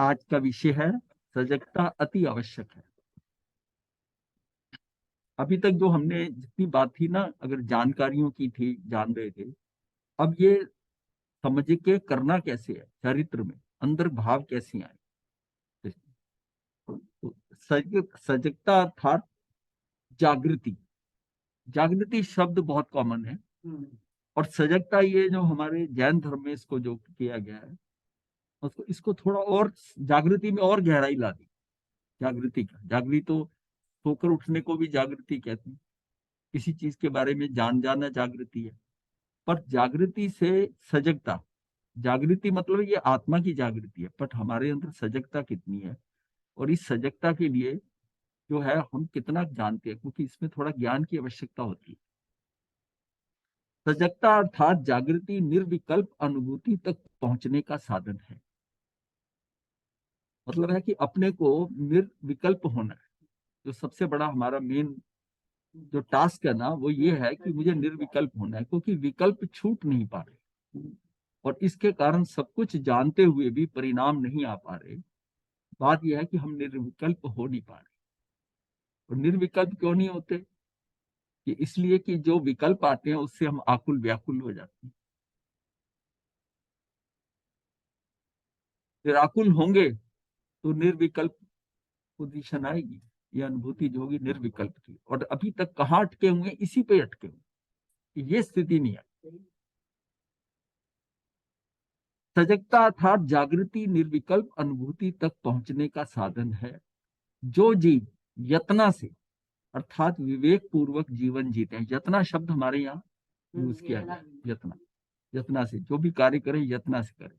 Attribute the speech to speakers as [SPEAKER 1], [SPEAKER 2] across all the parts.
[SPEAKER 1] आज का विषय है सजगता अति आवश्यक है। अभी तक जो हमने जितनी बात थी ना, अगर जानकारियों की थी, जान रहे थे। अब ये समझ के करना कैसे है, चरित्र में अंदर भाव कैसे आए। तो सजगता अर्थात जागृति। जागृति शब्द बहुत कॉमन है। और सजगता, ये जो हमारे जैन धर्म में इसको जो किया गया है, उसको इसको थोड़ा और जागृति में और गहराई ला दी। जागृति का जागृति तो सोकर उठने को भी जागृति कहते हैं। किसी चीज के बारे में जान जाना जागृति है। पर जागृति से सजगता, जागृति मतलब ये आत्मा की जागृति है, बट हमारे अंदर सजगता कितनी है और इस सजगता के लिए जो है हम कितना जानते हैं, क्योंकि इसमें थोड़ा ज्ञान की आवश्यकता होती है। सजगता अर्थात जागृति निर्विकल्प अनुभूति तक पहुंचने का साधन है। मतलब है कि अपने को निर्विकल्प होना है। जो सबसे बड़ा हमारा मेन जो टास्क है ना, वो ये है कि मुझे निर्विकल्प होना है, क्योंकि विकल्प छूट नहीं पा रहे और इसके कारण सब कुछ जानते हुए भी परिणाम नहीं आ पा रहे। बात यह है कि हम निर्विकल्प हो नहीं पा रहे। और निर्विकल्प क्यों नहीं होते? कि इसलिए कि जो विकल्प आते हैं उससे हम आकुल व्याकुल हो जाते हैं। निराकुल होंगे तो निर्विकल्प पोजीशन आएगी। ये अनुभूति जो होगी निर्विकल्प की। और अभी तक कहाँ अटके हुए, इसी पे अटके हुए, ये स्थिति नहीं है। सजगता अर्थात जागृति निर्विकल्प अनुभूति तक पहुंचने का साधन है। जो जीव यतना से अर्थात विवेक पूर्वक जीवन जीते हैं। यतना शब्द हमारे यहाँ यूज किया गया। यतना, यतना से जो भी कार्य करें यतना से करें,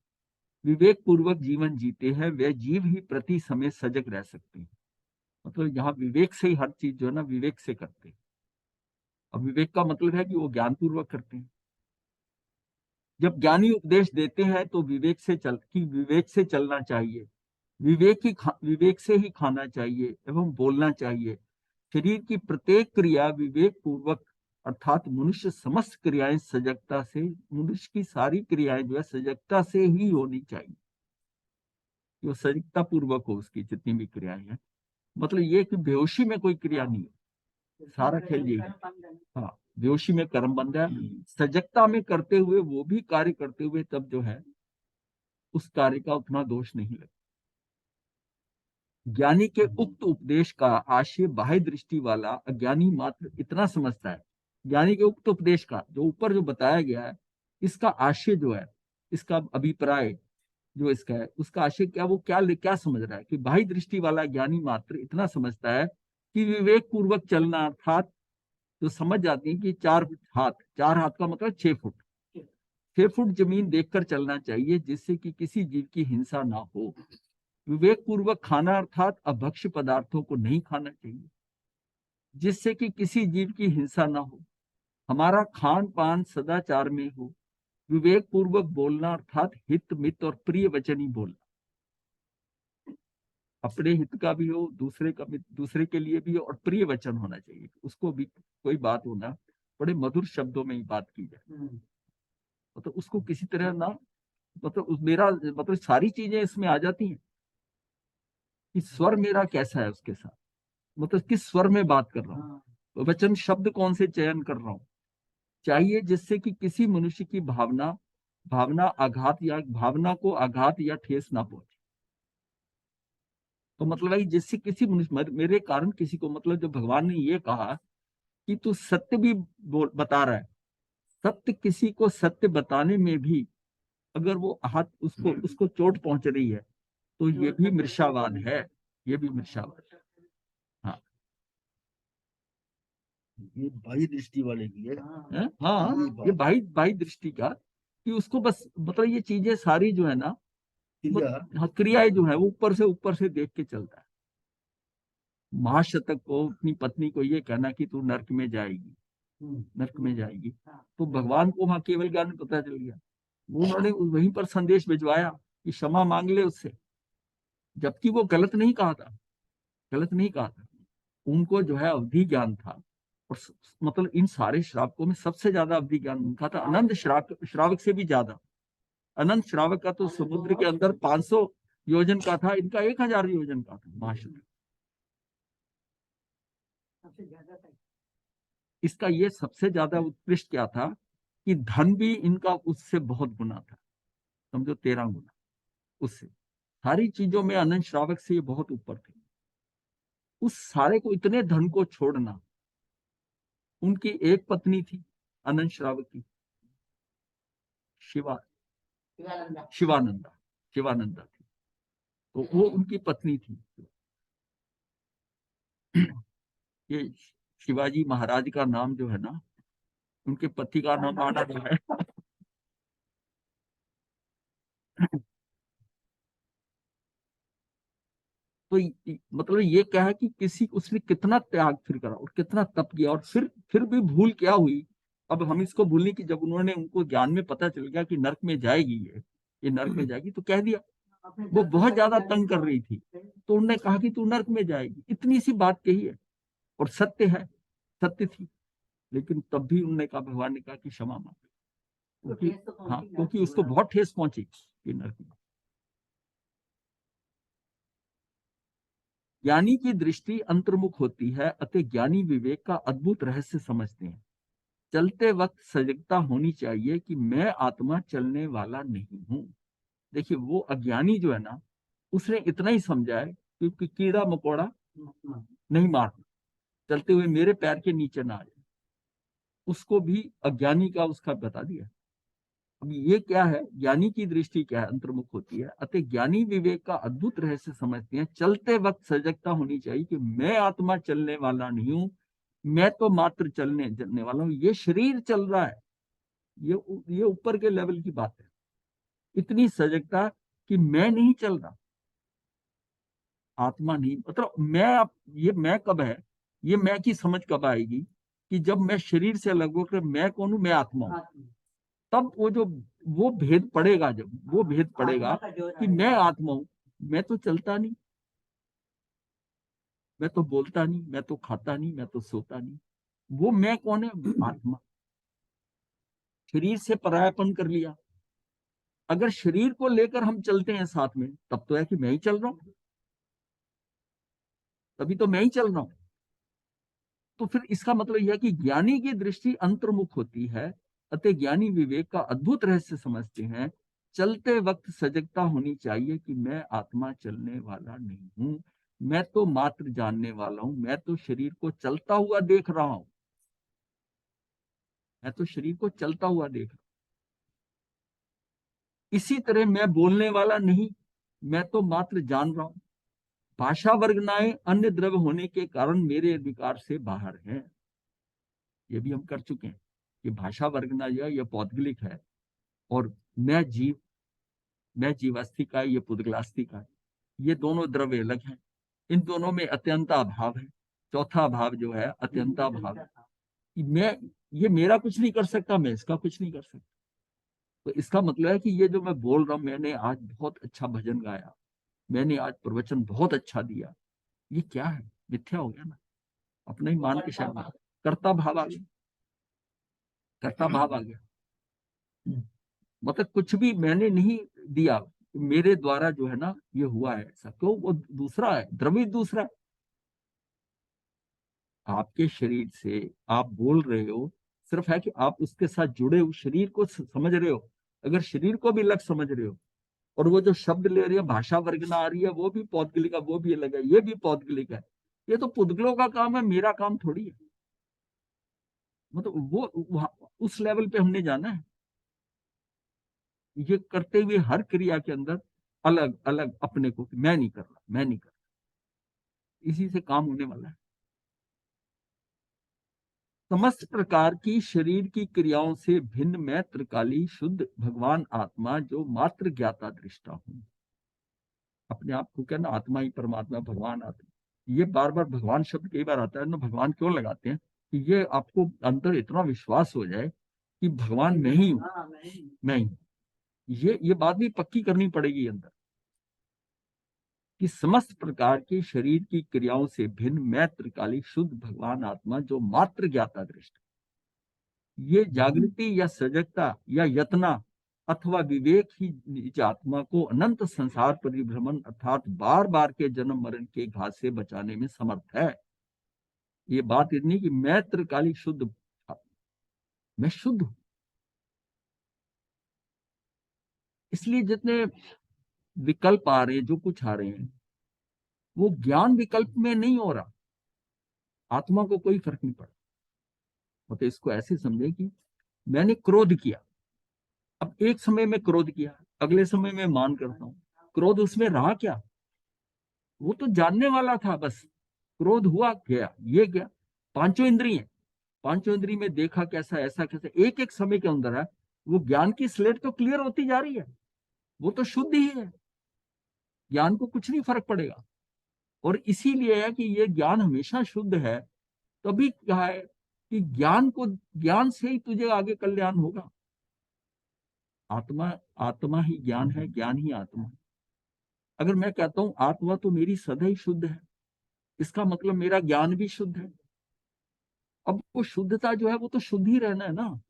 [SPEAKER 1] विवेक पूर्वक जीवन जीते हैं, वे जीव ही प्रति समय सजग रह सकते हैं। मतलब यहाँ विवेक से ही हर चीज जो है ना, विवेक से करते हैं। अब विवेक का मतलब है कि वो ज्ञान पूर्वक करते हैं। जब ज्ञानी उपदेश देते हैं तो विवेक से चलना चाहिए। विवेक से ही खाना चाहिए एवं बोलना चाहिए। शरीर की प्रत्येक क्रिया विवेक पूर्वक अर्थात मनुष्य समस्त क्रियाएं सजगता से, मनुष्य की सारी क्रियाएं जो है सजगता से ही होनी चाहिए। जो सजगता पूर्वक हो उसकी जितनी भी क्रियाएं हैं। मतलब ये कि बेहोशी में कोई क्रिया नहीं है। सारा खेल ये है। हाँ, बेहोशी में कर्म बंध है। सजगता में करते हुए, वो भी कार्य करते हुए तब जो है उस कार्य का उतना दोष नहीं लगता। ज्ञानी के उक्त उपदेश का आशय बाह्य दृष्टि वाला अज्ञानी मात्र इतना समझता है। ज्ञानी के उक्त उपदेश का जो ऊपर जो बताया गया है, इसका आशय जो है, इसका अभिप्राय जो इसका है, उसका आशय क्या, वो क्या समझ रहा है कि बाह्य दृष्टि वाला ज्ञानी मात्र इतना समझता है कि विवेक पूर्वक चलना अर्थात जो समझ जाती है कि 4 हाथ, 4 हाथ का मतलब 6 फुट, 6 फुट जमीन देखकर चलना चाहिए, जिससे कि किसी जीव की हिंसा ना हो। विवेक पूर्वक खाना अर्थात अभक्ष्य पदार्थों को नहीं खाना चाहिए, जिससे कि किसी जीव की हिंसा ना हो। हमारा खान पान सदाचार में हो। विवेक पूर्वक बोलना अर्थात हित मित और प्रिय वचन ही बोलना। अपने हित का भी हो, दूसरे के लिए भी हो, और प्रिय वचन होना चाहिए। उसको भी कोई बात होना, बड़े मधुर शब्दों में ही बात की जाए। मतलब उसको किसी तरह ना, मेरा मतलब सारी चीजें इसमें आ जाती हैं कि स्वर मेरा कैसा है उसके साथ, मतलब किस स्वर में बात कर रहा हूँ, वचन शब्द कौन से चयन कर रहा हूँ चाहिए, जिससे कि किसी मनुष्य की भावना को आघात या ठेस ना पहुंचे। तो मतलब है कि जिससे किसी मनुष्य, मेरे कारण किसी को, मतलब जो भगवान ने ये कहा कि तू सत्य भी बता रहा है, सत्य किसी को सत्य बताने में भी अगर वो हाथ उसको उसको चोट पहुंच रही है, तो ये भी मृषावाद है। ये भी मृषावाद है। हाँ,
[SPEAKER 2] ये बाह्य दृष्टि वाले की है।
[SPEAKER 1] हाँ, ये बाह्य बाह्य दृष्टि का, कि उसको बस मतलब ये चीजें सारी जो है ना, हाँ, क्रियाएं जो है वो ऊपर से देख के चलता है। महाशतक को अपनी पत्नी को ये कहना कि तू नरक में जाएगी, नरक में जाएगी, तो भगवान को वहां केवल ज्ञान में पता चल गया। वो उन्होंने वहीं पर संदेश भिजवाया कि क्षमा मांग ले उससे, जबकि वो गलत नहीं कहा था, गलत नहीं कहा था। उनको जो है अवधि ज्ञान था। और मतलब इन सारे श्रावकों में सबसे ज्यादा अवधि ज्ञान उनका था, अनंत श्रावक से भी ज्यादा। अनंत श्रावक का तो समुद्र के अंदर 500 योजन का था, इनका 1000 योजन का था महाशय। इसका ये सबसे ज्यादा उत्कृष्ट क्या था कि धन भी इनका उससे बहुत गुना था, समझो 13 गुना उससे। सारी चीजों में अनंत श्रावक से ये बहुत ऊपर थे। उस सारे को, इतने धन को छोड़ना, उनकी एक पत्नी थी अनंत श्रावक की, शिवा शिवानंदा शिवानंदा थी, तो वो उनकी पत्नी थी। ये शिवाजी महाराज का नाम जो है ना, उनके पति का नाम आना जो है तो मतलब ये क्या है कि किसी, उसने कितना त्याग फिर करा और कितना तप किया, और फिर भी भूल क्या हुई। अब हम इसको भूलने की, जब उन्होंने, उनको ज्ञान में पता चल गया कि नरक में जाएगी ये नरक में जाएगी, तो कह दिया। वो बहुत ज्यादा तंग कर रही थी, तो उन्होंने कहा कि तू नरक में जाएगी, इतनी सी बात कही है, और सत्य है, सत्य थी। लेकिन तब भी उन्होंने कहा, भगवान ने कहा कि क्षमा मांग, क्योंकि हाँ, क्योंकि उसको बहुत ठेस पहुंची कि नरक में। ज्ञानी की दृष्टि अंतर्मुख होती है, अतः ज्ञानी विवेक का अद्भुत रहस्य समझते हैं। चलते वक्त सजगता होनी चाहिए कि मैं आत्मा चलने वाला नहीं हूं। देखिए, वो अज्ञानी जो है ना, उसने इतना ही समझा है क्योंकि कीड़ा मकोड़ा नहीं मारना, चलते हुए मेरे पैर के नीचे ना आ जाए, उसको भी अज्ञानी का उसका बता दिया। अब ये क्या है, ज्ञानी की दृष्टि क्या है, अंतर्मुख होती है, अतः ज्ञानी विवेक का अद्भुत रहस्य समझते हैं। चलते वक्त सजगता होनी चाहिए कि मैं आत्मा चलने वाला नहीं हूं, मैं तो मात्र चलने वाला हूं, ये शरीर चल रहा है। ये ऊपर के लेवल की बात है, इतनी सजगता कि मैं नहीं चल रहा, आत्मा नहीं, मतलब मैं, अब ये मैं कब है, ये मैं की समझ कब आएगी कि जब मैं शरीर से अलग होकर मैं कौन हूं, मैं आत्मा हूं। तब वो भेद पड़ेगा, जब वो भेद पड़ेगा कि मैं आत्मा हूं, मैं तो चलता नहीं, मैं तो बोलता नहीं, मैं तो खाता नहीं, मैं तो सोता नहीं, वो मैं कौन है, आत्मा। शरीर से परायापन कर लिया। अगर शरीर को लेकर हम चलते हैं साथ में, तब तो है कि मैं ही चल रहा हूं, तभी तो मैं ही चल रहा हूं। तो फिर इसका मतलब यह है कि ज्ञानी की दृष्टि अंतर्मुख होती है, अतः ज्ञानी विवेक का अद्भुत रहस्य समझते हैं। चलते वक्त सजगता होनी चाहिए कि मैं आत्मा चलने वाला नहीं हूं, मैं तो मात्र जानने वाला हूं, मैं तो शरीर को चलता हुआ देख रहा हूं, मैं तो शरीर को चलता हुआ देख रहा हूं। इसी तरह मैं बोलने वाला नहीं, मैं तो मात्र जान रहा हूं। भाषा वर्गनाएं अन्य द्रव्य होने के कारण मेरे अधिकार से बाहर है। ये भी हम कर चुके हैं कि भाषा वर्गना जो है, यह पौद्गलिक है, और मैं जीव, मैं जीवास्थी का है, ये पुद्गलास्थी का है। ये दोनों द्रव्य अलग हैं, इन दोनों में अत्यंता भाव है। चौथा भाव जो है अत्यंता भाव है कि मैं, ये मेरा कुछ नहीं कर सकता, मैं इसका कुछ नहीं कर सकता। तो इसका मतलब है कि ये जो मैं बोल रहा हूँ, मैंने आज बहुत अच्छा भजन गाया, मैंने आज प्रवचन बहुत अच्छा दिया, ये क्या है, मिथ्या हो गया ना, अपने ही मान के शर्मा, कर्ता भाव आ गया, कर्ता भाव आ गया। मतलब कुछ भी मैंने नहीं दिया, मेरे द्वारा जो है ना ये हुआ है ऐसा, क्यों, वो दूसरा है, द्रवित दूसरा है। आपके शरीर से आप बोल रहे हो, सिर्फ है कि आप उसके साथ जुड़े हो, शरीर को समझ रहे हो। अगर शरीर को भी अलग समझ रहे हो, और वो जो शब्द ले रही है, भाषा वर्गना आ रही है, वो भी पौद्गलिक है, वो भी अलग है, ये भी पौद्गलिक है, ये तो पुद्गलों का काम है, मेरा काम थोड़ी है। मतलब उस लेवल पे हमने जाना है। ये करते हुए हर क्रिया के अंदर अलग अलग अपने को, मैं नहीं कर रहा, मैं नहीं कर रहा, इसी से काम होने वाला है। समस्त प्रकार की शरीर की क्रियाओं से भिन्न मैं त्रिकाली शुद्ध भगवान आत्मा, जो मात्र ज्ञाता दृष्टा हूं। अपने आप को कहना, आत्मा ही परमात्मा, भगवान आत्मा, ये बार बार भगवान शब्द कई बार आता है ना, भगवान क्यों लगाते हैं कि ये आपको अंदर इतना विश्वास हो जाए कि भगवान मैं ही हूं, मैं ही हूं। ये बात भी पक्की करनी पड़ेगी अंदर, कि समस्त प्रकार के शरीर की क्रियाओं से भिन्न मैं त्रिकाली शुद्ध भगवान आत्मा, जो मात्र ज्ञाता दृष्टा। ये जागृति या सजगता या यतना, अथवा विवेक ही निज आत्मा को अनंत संसार परिभ्रमण अर्थात बार बार के जन्म मरण के घात से बचाने में समर्थ है। ये बात इतनी कि मैं त्रिकालिक शुद्ध, मैं शुद्ध हूं। इसलिए जितने विकल्प आ रहे हैं, जो कुछ आ रहे हैं, वो ज्ञान विकल्प में नहीं हो रहा, आत्मा को कोई फर्क नहीं पड़ा। तो इसको ऐसे समझे कि मैंने क्रोध किया, अब एक समय में क्रोध किया, अगले समय में मान करता हूं, क्रोध उसमें रहा क्या? वो तो जानने वाला था बस, क्रोध हुआ गया, ये गया। पांचों इंद्रिय, पांचों इंद्रिय में देखा कैसा, ऐसा कैसा, एक एक समय के अंदर है। वो ज्ञान की स्लेट तो क्लियर होती जा रही है, वो तो शुद्ध ही है, ज्ञान को कुछ नहीं फर्क पड़ेगा। और इसीलिए है कि ये ज्ञान हमेशा शुद्ध है। तभी कहा है कि ज्ञान से ही तुझे आगे कल्याण होगा। आत्मा, आत्मा ही ज्ञान है, ज्ञान ही आत्मा है। अगर मैं कहता हूं आत्मा तो मेरी सदा ही शुद्ध है, इसका मतलब मेरा ज्ञान भी शुद्ध है। अब वो शुद्धता जो है वो तो शुद्ध ही रहना है ना।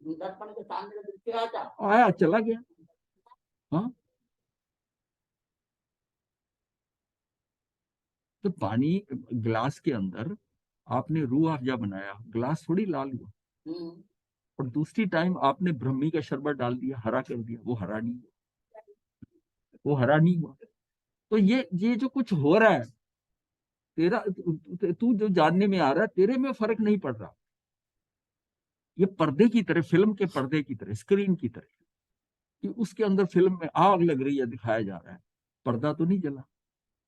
[SPEAKER 1] आया चला गया। हाँ, तो पानी ग्लास के अंदर आपने रूह अफ़ज़ा बनाया, ग्लास थोड़ी लाल हुआ। और दूसरी टाइम आपने ब्रह्मी का शरबत डाल दिया, हरा कर दिया, वो हरा नहीं हुआ, वो हरा नहीं हुआ। तो ये जो कुछ हो रहा है, तेरा तू जो जानने में आ रहा है, तेरे में फर्क नहीं पड़ रहा। ये पर्दे की तरह, फिल्म के पर्दे की तरह, स्क्रीन की तरह, कि उसके अंदर फिल्म में आग लग रही है, दिखाया जा रहा है, पर्दा तो नहीं जला,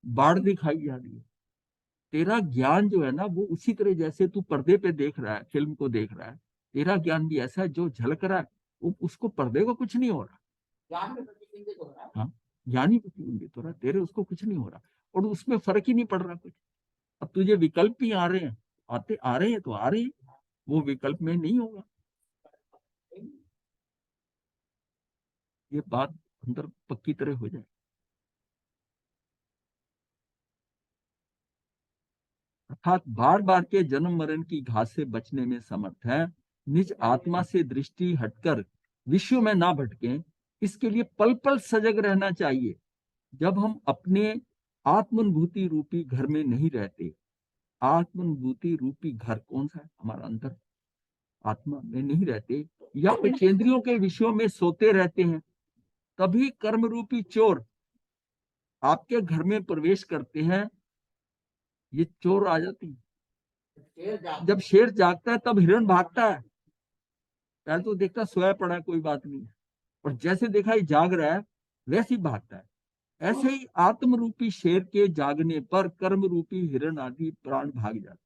[SPEAKER 1] बाढ़ दिखाई जा रही है। तेरा ज्ञान जो है ना, वो उसी तरह जैसे तू पर्दे पे देख रहा है, फिल्म को देख रहा है, तेरा ज्ञान भी ऐसा है जो झलक रहा है, उसको पर्दे को कुछ नहीं हो रहा। ज्ञान में प्रतिबिंबित हो रहा है। हाँ, ज्ञान ही प्रतिबिंबित हो रहा है, तेरे उसको कुछ नहीं हो रहा, और उसमें फर्क ही नहीं पड़ रहा कुछ। अब तुझे विकल्प ही आ रहे हैं, आते आ रहे हैं तो आ रहे हैं, वो विकल्प में नहीं होगा। ये बात अंदर पक्की तरह हो जाए। अर्थात बार बार के जन्म मरण की घात से बचने में समर्थ है, निज आत्मा से दृष्टि हटकर विश्व में ना भटकें, इसके लिए पल पल सजग रहना चाहिए। जब हम अपने आत्मानुभूति रूपी घर में नहीं रहते, आत्मानुभूति रूपी घर कौन सा है? हमारा अंदर, आत्मा में नहीं रहते, या पंचेंद्रियों के विषयों में सोते रहते हैं, तभी कर्म रूपी चोर आपके घर में प्रवेश करते हैं। ये चोर आ जाती है। जब शेर जागता है तब हिरण भागता है, पहले तो देखता सोया पड़ा है, कोई बात नहीं, और जैसे देखा ये जाग रहा है, वैसे ही भागता है। ऐसे ही आत्म रूपी शेर के जागने पर कर्म रूपी हिरण आदि प्राण भाग जाते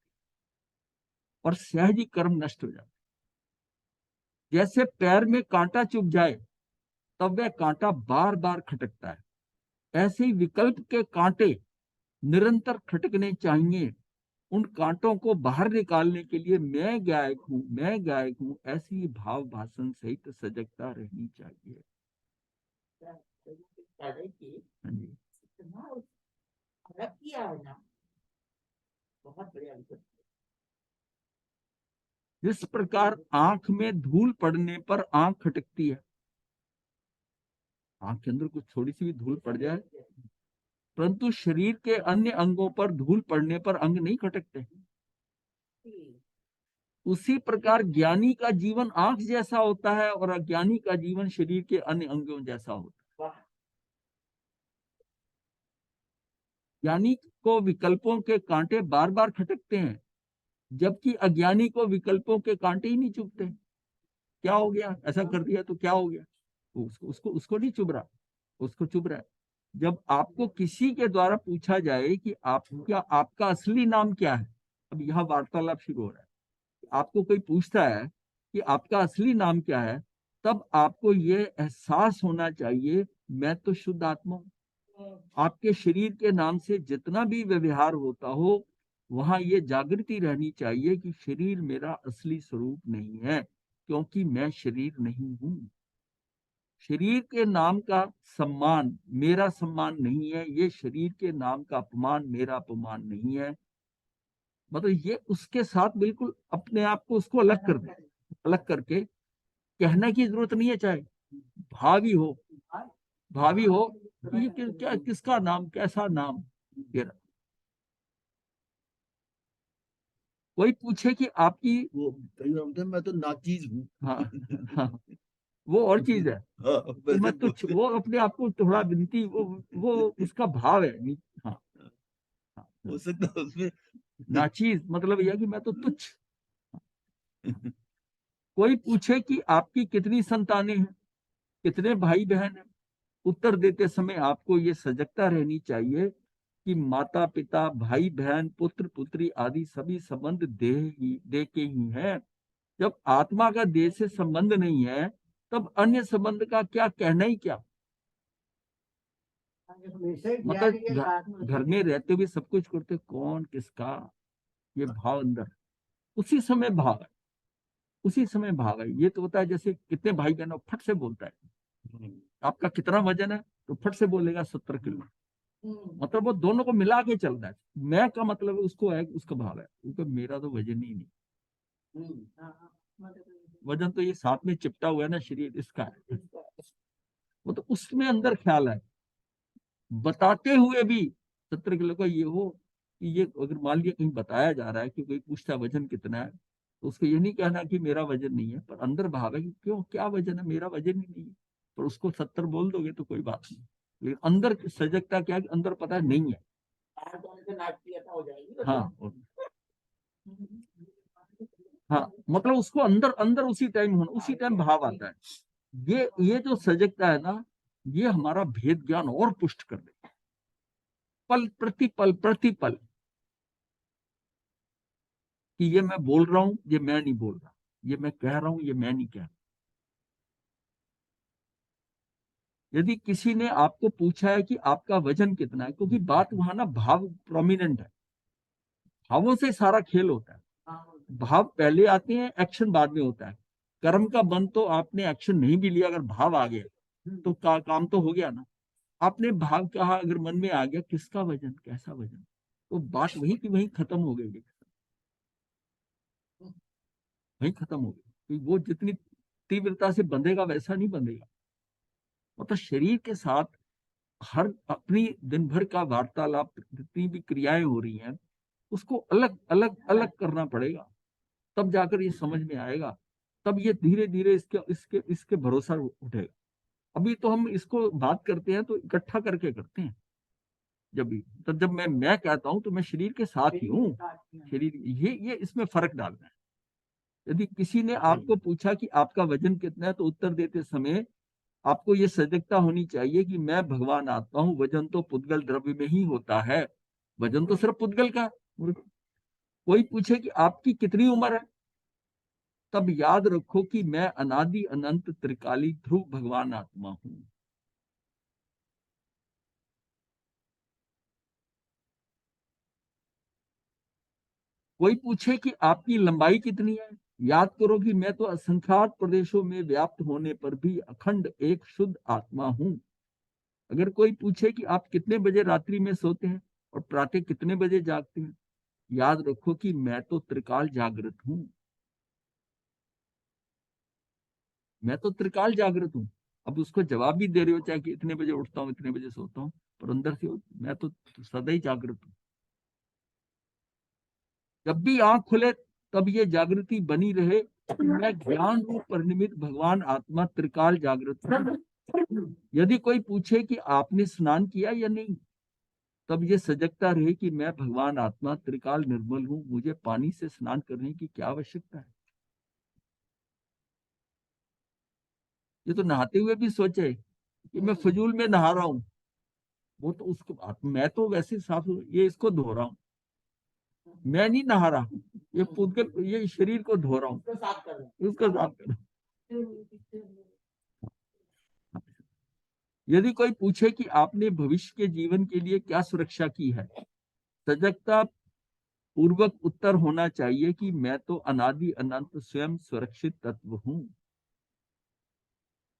[SPEAKER 1] और सहज ही कर्म नष्ट हो जाते। जैसे पैर में कांटा चुभ जाए तब वह कांटा बार बार खटकता है, ऐसे ही विकल्प के कांटे निरंतर खटकने चाहिए। उन कांटों को बाहर निकालने के लिए मैं गायक हूं, मैं गायक हूं, ऐसी भाव भाषण सहित सजगता रहनी चाहिए। हाँ जी, किया है ना, बहुत बढ़िया। जिस प्रकार आंख में धूल पड़ने पर आंख खटकती है, आंख के अंदर कुछ थोड़ी सी भी धूल पड़ जाए, परंतु शरीर के अन्य अंगों पर धूल पड़ने पर अंग नहीं खटकते। उसी प्रकार ज्ञानी का जीवन आंख जैसा होता है और अज्ञानी का जीवन शरीर के अन्य अंगों जैसा होता है। ज्ञानी को विकल्पों के कांटे बार बार खटकते हैं, जबकि अज्ञानी को विकल्पों के कांटे ही नहीं चुभते। क्या हो गया, ऐसा कर दिया तो क्या हो गया? उसको उसको उसको नहीं चुभ रहा, उसको चुभ रहा है। जब आपको किसी के द्वारा पूछा जाए कि आपका असली नाम क्या है, अब यह वार्तालाप शुरू हो रहा है, आपको कोई पूछता है कि आपका असली नाम क्या है, तब आपको ये एहसास होना चाहिए मैं तो शुद्ध आत्मा हूं। आपके शरीर के नाम से जितना भी व्यवहार होता हो, वहां ये जागृति रहनी चाहिए कि शरीर मेरा असली स्वरूप नहीं है, क्योंकि मैं शरीर नहीं हूं। शरीर के नाम का सम्मान मेरा सम्मान नहीं है, ये शरीर के नाम का अपमान मेरा अपमान नहीं है। मतलब ये उसके साथ बिल्कुल अपने आप को उसको अलग कर दे, अलग करके कहने की जरूरत नहीं है चाहे, भावी हो, भावी हो, ये क्या, किसका नाम, कैसा नाम, ये रहा। कोई पूछे कि आपकी,
[SPEAKER 2] वो कई बार बोलते हैं मैं तो नाचीज हूँ।
[SPEAKER 1] हाँ हाँ, वो और चीज है।
[SPEAKER 2] हाँ,
[SPEAKER 1] तो
[SPEAKER 2] वैसे
[SPEAKER 1] मैं तुच्छ,
[SPEAKER 2] बोलते
[SPEAKER 1] वो अपने आप को थोड़ा विनती, वो उसका भाव है। हाँ हाँ,
[SPEAKER 2] हो सकता है उसमें।
[SPEAKER 1] नाचीज मतलब यह कि मैं तो तुच्छ। कोई पूछे कि आपकी कितनी संतानें हैं, कितने भाई बहन हैं, उत्तर देते समय आपको ये सजगता रहनी चाहिए कि माता पिता, भाई बहन, पुत्र पुत्री आदि सभी संबंध देह के ही हैं। जब आत्मा का देह से संबंध नहीं है, तब अन्य संबंध का क्या कहना ही क्या। मतलब घर में रहते हुए सब कुछ करते, कौन किसका, ये भाव अंदर, उसी समय भाव है, उसी समय भाव है। ये तो होता है जैसे कितने भाई बहन हो, फट से बोलता है आपका कितना वजन है, तो फट से बोलेगा 70 किलो। मतलब वो दोनों को मिला के चलना है। मैं का मतलब है उसको है, उसका भाव है, क्योंकि मेरा तो वजन ही नहीं। वजन तो ये साथ में चिपटा हुआ है ना, शरीर इसका है। वो तो उसमें अंदर ख्याल है, बताते हुए भी 70 किलो का ये हो कि ये अगर मान लिया कहीं बताया जा रहा है कि कोई पूछता वजन कितना है, तो उसको ये नहीं कहना कि मेरा वजन नहीं है, पर अंदर भाव है कि क्यों, क्या वजन है, मेरा वजन ही नहीं है। पर उसको 70 बोल दोगे तो कोई बात नहीं, लेकिन अंदर सजगता क्या है कि अंदर पता है नहीं है। हाँ हाँ, मतलब उसको अंदर अंदर उसी टाइम होना, उसी टाइम भाव आता है। ये जो सजगता है ना, ये हमारा भेद ज्ञान और पुष्ट कर देता है, पल प्रतिपल प्रतिपल, कि ये मैं बोल रहा हूं, ये मैं नहीं बोल रहा, ये मैं कह रहा हूं, ये मैं नहीं कह रहा। यदि किसी ने आपको पूछा है कि आपका वजन कितना है, क्योंकि बात वहां ना भाव प्रोमिनेंट है, भावों से सारा खेल होता है। भाव पहले आते हैं, एक्शन बाद में होता है। कर्म का बंध तो आपने एक्शन नहीं भी लिया, अगर भाव आ गया तो काम तो हो गया ना। आपने भाव कहा, अगर मन में आ गया किसका वजन, कैसा वजन, तो बात वही की वही खत्म हो गई, वही खत्म हो गई। तो वो जितनी तीव्रता से बंधेगा वैसा नहीं बंधेगा। मतलब शरीर के साथ हर अपनी दिन भर का वार्तालाप, जितनी भी क्रियाएं हो रही हैं, उसको अलग अलग अलग करना पड़ेगा, तब जाकर ये समझ में आएगा। तब ये धीरे धीरे इसके इसके इसके भरोसा उठेगा। अभी तो हम इसको बात करते हैं तो इकट्ठा करके करते हैं। जब भी, तब जब मैं कहता हूं तो मैं शरीर के साथ ही हूँ। शरीर, ये इसमें फर्क डालना है। यदि किसी ने आपको पूछा कि आपका वजन कितना है, तो उत्तर देते समय आपको ये सजगता होनी चाहिए कि मैं भगवान आत्मा हूं, वजन तो पुद्गल द्रव्य में ही होता है, वजन तो सिर्फ पुद्गल का है। कोई पूछे कि आपकी कितनी उम्र है, तब याद रखो कि मैं अनादि अनंत त्रिकाली ध्रुव भगवान आत्मा हूं। कोई पूछे कि आपकी लंबाई कितनी है, याद करो कि मैं तो असंख्यात प्रदेशों में व्याप्त होने पर भी अखंड एक शुद्ध आत्मा हूं। अगर कोई पूछे कि आप कितने बजे रात्रि में सोते हैं और प्रातः कितने बजे जागते हैं, याद रखो कि मैं तो त्रिकाल जागृत हूं। मैं तो त्रिकाल जागृत हूं। अब उसको जवाब भी दे रहे हो, चाहे कि इतने बजे उठता हूँ, इतने बजे सोता हूँ, पर अंदर से मैं तो सदा ही जागृत हूँ। जब भी आंख खुले तब ये जागृति बनी रहे कि मैं ज्ञान रूप परिनिमित भगवान आत्मा त्रिकाल जागृत हूँ। यदि कोई पूछे कि आपने स्नान किया या नहीं, तब ये सजगता रहे कि मैं भगवान आत्मा त्रिकाल निर्मल हूँ, मुझे पानी से स्नान करने की क्या आवश्यकता है। ये तो नहाते हुए भी सोचे कि मैं फजूल में नहा रहा हूँ, वो तो उसको, मैं तो वैसे साफ, ये इसको धो रहा हूँ, मैं नहीं नहा रहा हूँ, ये पूतगल, ये शरीर को धो रहा हूँ, उसको साफ कर रहा हूँ। यदि कोई पूछे कि आपने भविष्य के जीवन के लिए क्या सुरक्षा की है, सजगता पूर्वक उत्तर होना चाहिए कि मैं तो अनादि अनंत स्वयं सुरक्षित तत्व हूं।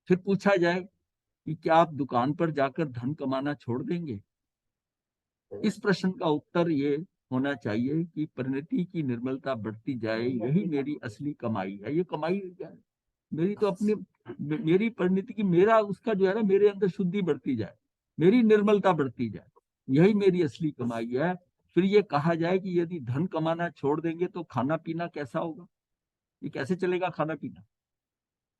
[SPEAKER 1] फिर पूछा जाए कि क्या आप दुकान पर जाकर धन कमाना छोड़ देंगे, इस प्रश्न का उत्तर ये होना चाहिए कि परिणति की निर्मलता बढ़ती जाए, यही मेरी असली कमाई है। ये कमाई क्या है, मेरी तो अपनी मेरी परिणति की, मेरा उसका जो है ना, मेरे अंदर शुद्धि बढ़ती जाए, मेरी निर्मलता बढ़ती जाए, यही मेरी असली कमाई है। फिर ये कहा जाए कि यदि धन कमाना छोड़ देंगे तो खाना पीना कैसा होगा, ये कैसे चलेगा खाना पीना?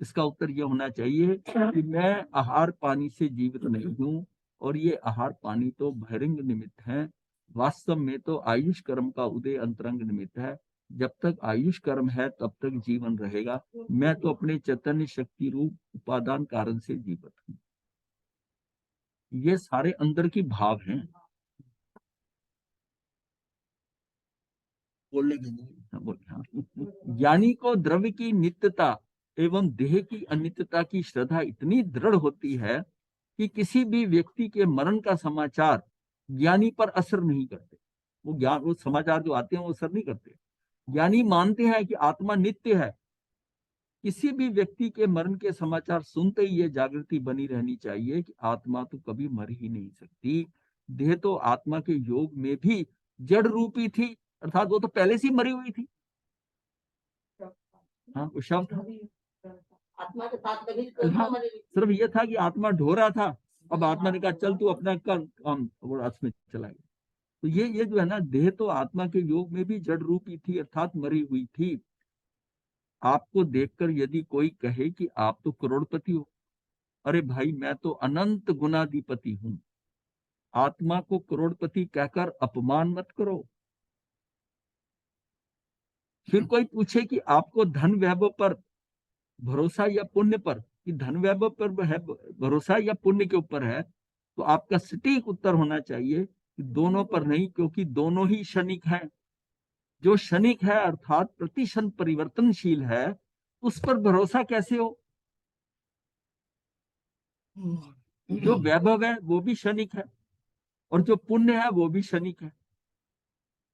[SPEAKER 1] इसका उत्तर यह होना चाहिए कि मैं आहार पानी से जीवित नहीं हूं, और ये आहार पानी तो बहिरंग निमित्त है, वास्तव में तो आयुष कर्म का उदय अंतरंग निमित्त है। जब तक आयुष कर्म है तब तक जीवन रहेगा। मैं तो अपने चैतन्य शक्ति रूप उपादान कारण से जीवित हूँ। ये सारे अंदर की भाव हैं।
[SPEAKER 2] बोलने के लिए।
[SPEAKER 1] हाँ। ज्ञानी को द्रव्य की नित्यता एवं देह की अनित्यता की श्रद्धा इतनी दृढ़ होती है कि किसी भी व्यक्ति के मरण का समाचार ज्ञानी पर असर नहीं करते। वो समाचार जो आते हैं वो असर नहीं करते। ज्ञानी मानते हैं कि आत्मा नित्य है। किसी भी व्यक्ति के मरण के समाचार सुनते ही ये जागृति बनी रहनी चाहिए कि आत्मा तो कभी मर ही नहीं सकती। देह तो आत्मा के योग में भी जड़ रूपी थी, अर्थात वो तो पहले से ही मरी हुई थी। हाँ, वो शव था।
[SPEAKER 3] आत्मा के साथ कभी
[SPEAKER 1] हाँ, सिर्फ ये था कि आत्मा ढो रहा था, अब आत्मा ने कहा चल तू अपना कर काम, वो रात में चला गया। तो ये जो है ना, देह तो आत्मा के योग में भी जड़ रूपी थी, अर्थात मरी हुई थी। आपको देखकर यदि कोई कहे कि आप तो करोड़पति हो, अरे भाई मैं तो अनंत गुणाधिपति हूं। आत्मा को करोड़पति कहकर अपमान मत करो। फिर कोई पूछे कि आपको धन वैभव पर भरोसा या पुण्य पर, कि धन वैभव पर है भरोसा या पुण्य के ऊपर है, तो आपका सटीक उत्तर होना चाहिए कि दोनों पर नहीं, क्योंकि दोनों ही क्षणिक हैं। जो क्षणिक है अर्थात प्रतिक्षण परिवर्तनशील है, उस पर भरोसा कैसे हो? जो वैभव है वो भी क्षणिक है, और जो पुण्य है वो भी क्षणिक है।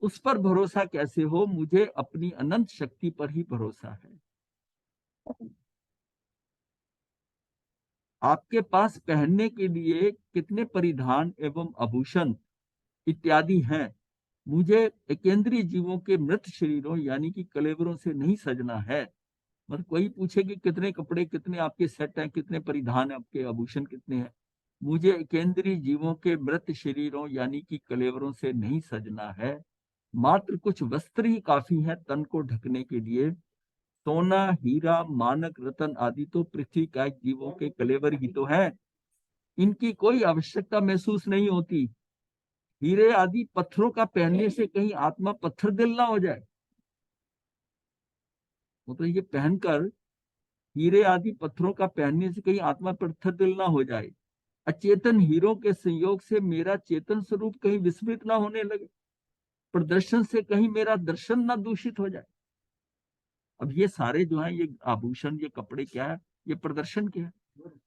[SPEAKER 1] उस पर भरोसा कैसे हो? मुझे अपनी अनंत शक्ति पर ही भरोसा है। आपके पास पहनने के लिए कितने परिधान एवं आभूषण इत्यादि हैं, मुझे एकेंद्रीय जीवों के मृत शरीरों यानी कि कलेवरों से नहीं सजना है। मतलब कोई पूछे कि कितने कपड़े, कितने आपके सेट हैं, कितने परिधान है, आपके आभूषण कितने हैं, मुझे केंद्रीय जीवों के मृत शरीरों यानी कि कलेवरों से नहीं सजना है। मात्र कुछ वस्त्र ही काफी हैं तन को ढकने के लिए। सोना, हीरा, मानक, रतन आदि तो पृथ्वी का जीवों के कलेवर ही तो है, इनकी कोई आवश्यकता महसूस नहीं होती। हीरे आदि पत्थरों का पहनने से कहीं आत्मा पत्थर दिल ना हो जाए। मतलब ये पहनकर, हीरे आदि पत्थरों का पहनने से कहीं आत्मा पत्थर दिल ना हो जाए। अचेतन हीरों के संयोग से मेरा चेतन स्वरूप कहीं विस्मृत ना होने लगे। प्रदर्शन से कहीं मेरा दर्शन ना दूषित हो जाए। अब ये सारे जो है, ये आभूषण, ये कपड़े क्या है? ये प्रदर्शन क्या है?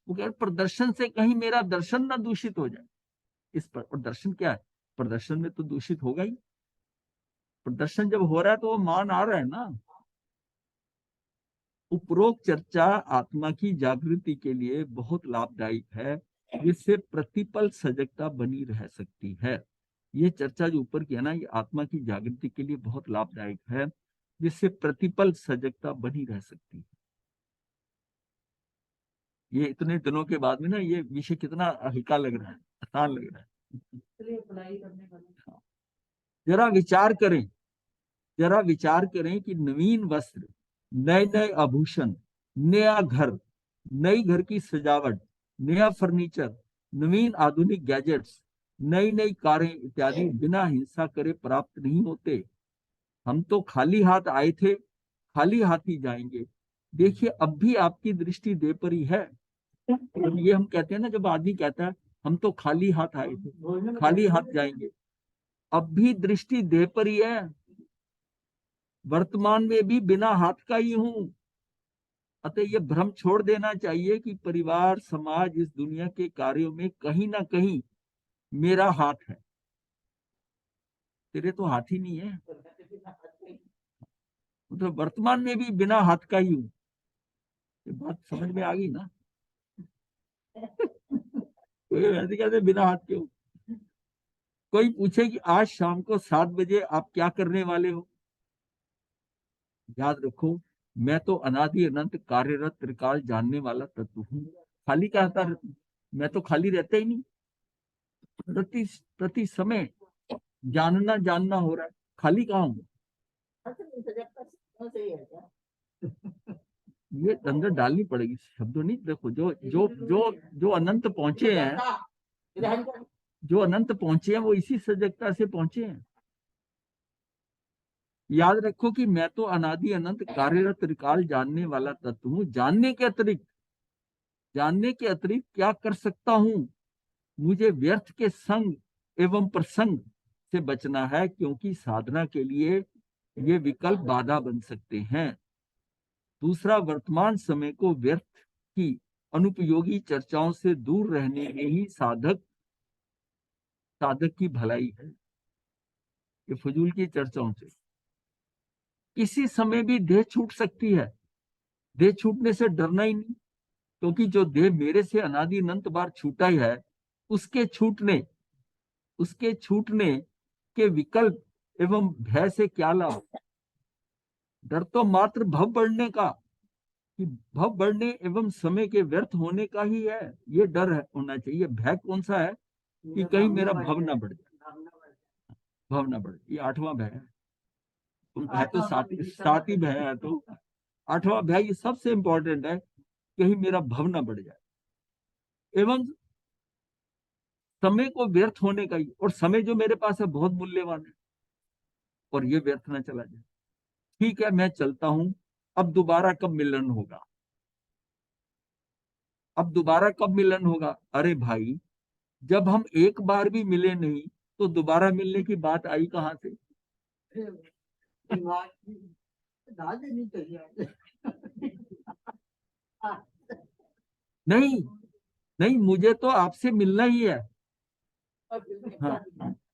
[SPEAKER 1] वो कह रहे प्रदर्शन से कहीं मेरा दर्शन ना दूषित हो जाए। इस पर प्रदर्शन क्या है? प्रदर्शन में तो दूषित होगा ही। प्रदर्शन जब हो रहा है तो वो मान आ रहा है ना। उपरोक्त चर्चा आत्मा की जागृति के लिए बहुत लाभदायक है, जिससे प्रतिपल सजगता बनी रह सकती है। ये चर्चा जो ऊपर की है ना, ये आत्मा की जागृति के लिए बहुत लाभदायक है, जिससे प्रतिपल सजगता बनी रह सकती है। ये इतने दिनों के बाद में ना, ये विषय कितना हल्का लग रहा है, आसान लग रहा है। हाँ। जरा विचार करें, जरा विचार करें कि नवीन वस्त्र, नए नए आभूषण, नया घर, नई घर की सजावट, नया फर्नीचर, नवीन आधुनिक गैजेट्स, नई नई कारें इत्यादि बिना हिंसा करे प्राप्त नहीं होते। हम तो खाली हाथ आए थे, खाली हाथ ही जाएंगे। देखिए अब भी आपकी दृष्टि दे पर ही है। जब ये हम कहते हैं ना, जब आदमी कहता है हम तो खाली हाथ आए थे, खाली हाथ जाएंगे, अब भी दृष्टि दे पर ही है। वर्तमान में भी बिना हाथ का ही हूं। अतः ये भ्रम छोड़ देना चाहिए कि परिवार, समाज, इस दुनिया के कार्यों में कहीं ना कहीं मेरा हाथ है। तेरे तो हाथ ही नहीं है। मतलब वर्तमान में भी बिना हाथ का ही हूं। ये बात समझ में आ गई ना? कोई वैसे कहते बिना हाथ के हो। कोई पूछे कि आज शाम को 7 बजे आप क्या करने वाले हो, याद रखो मैं तो अनादि अनंत कार्यरत त्रिकाल जानने वाला तत्व हूँ। खाली कहता रहता हूँ, मैं तो खाली रहता ही नहीं। प्रति प्रति समय जानना जानना हो रहा है, खाली कहाँ हूँ।
[SPEAKER 3] अच्छा, नहीं, सजगता सही है क्या?
[SPEAKER 1] ये अंदर डालनी पड़ेगी, शब्दों नहीं। देखो जो जो जो जो अनंत पहुंचे हैं,
[SPEAKER 3] ग्रहण कर।
[SPEAKER 1] जो अनंत पहुंचे हैं वो इसी सजगता से पहुंचे हैं। याद रखो कि मैं तो अनादि अनंत कार्यरत त्रिकाल जानने वाला तत्व हूँ। जानने के अतिरिक्त क्या कर सकता हूँ? मुझे व्यर्थ के संग एवं प्रसंग से बचना है, क्योंकि साधना के लिए ये विकल्प बाधा बन सकते हैं। दूसरा, वर्तमान समय को व्यर्थ की अनुपयोगी चर्चाओं से दूर रहने में ही साधक की भलाई है। ये फजूल की चर्चाओं से किसी समय भी देह छूट सकती है। देह छूटने से डरना ही नहीं, क्योंकि जो देह मेरे से अनादि अनंत बार छूटा ही है, उसके छूटने के विकल्प एवं भय से क्या लाभ? डर तो मात्र भव बढ़ने का, कि भव बढ़ने एवं समय के व्यर्थ होने का ही है। ये डर है होना चाहिए। भय कौन सा है? कि कहीं मेरा भव ना बढ़ जाए। भव ना बढ़े, ये 8वां भय है। है तो सात ही भय है, तो 8वां भय ये सबसे इंपॉर्टेंट है, कहीं मेरा भव ना बढ़ जाए। एवं समय को व्यर्थ होने का ही, और समय जो मेरे पास है बहुत मूल्यवान है, और ये व्यर्थ ना चला जाए। ठीक है, मैं चलता हूं, अब दोबारा कब मिलन होगा? अब दोबारा कब मिलन होगा? अरे भाई, जब हम एक बार भी मिले नहीं, तो दोबारा मिलने की बात आई कहां से?
[SPEAKER 3] दिमाग की डाल देनी चाहिए।
[SPEAKER 1] नहीं नहीं, मुझे तो आपसे मिलना ही है। हाँ,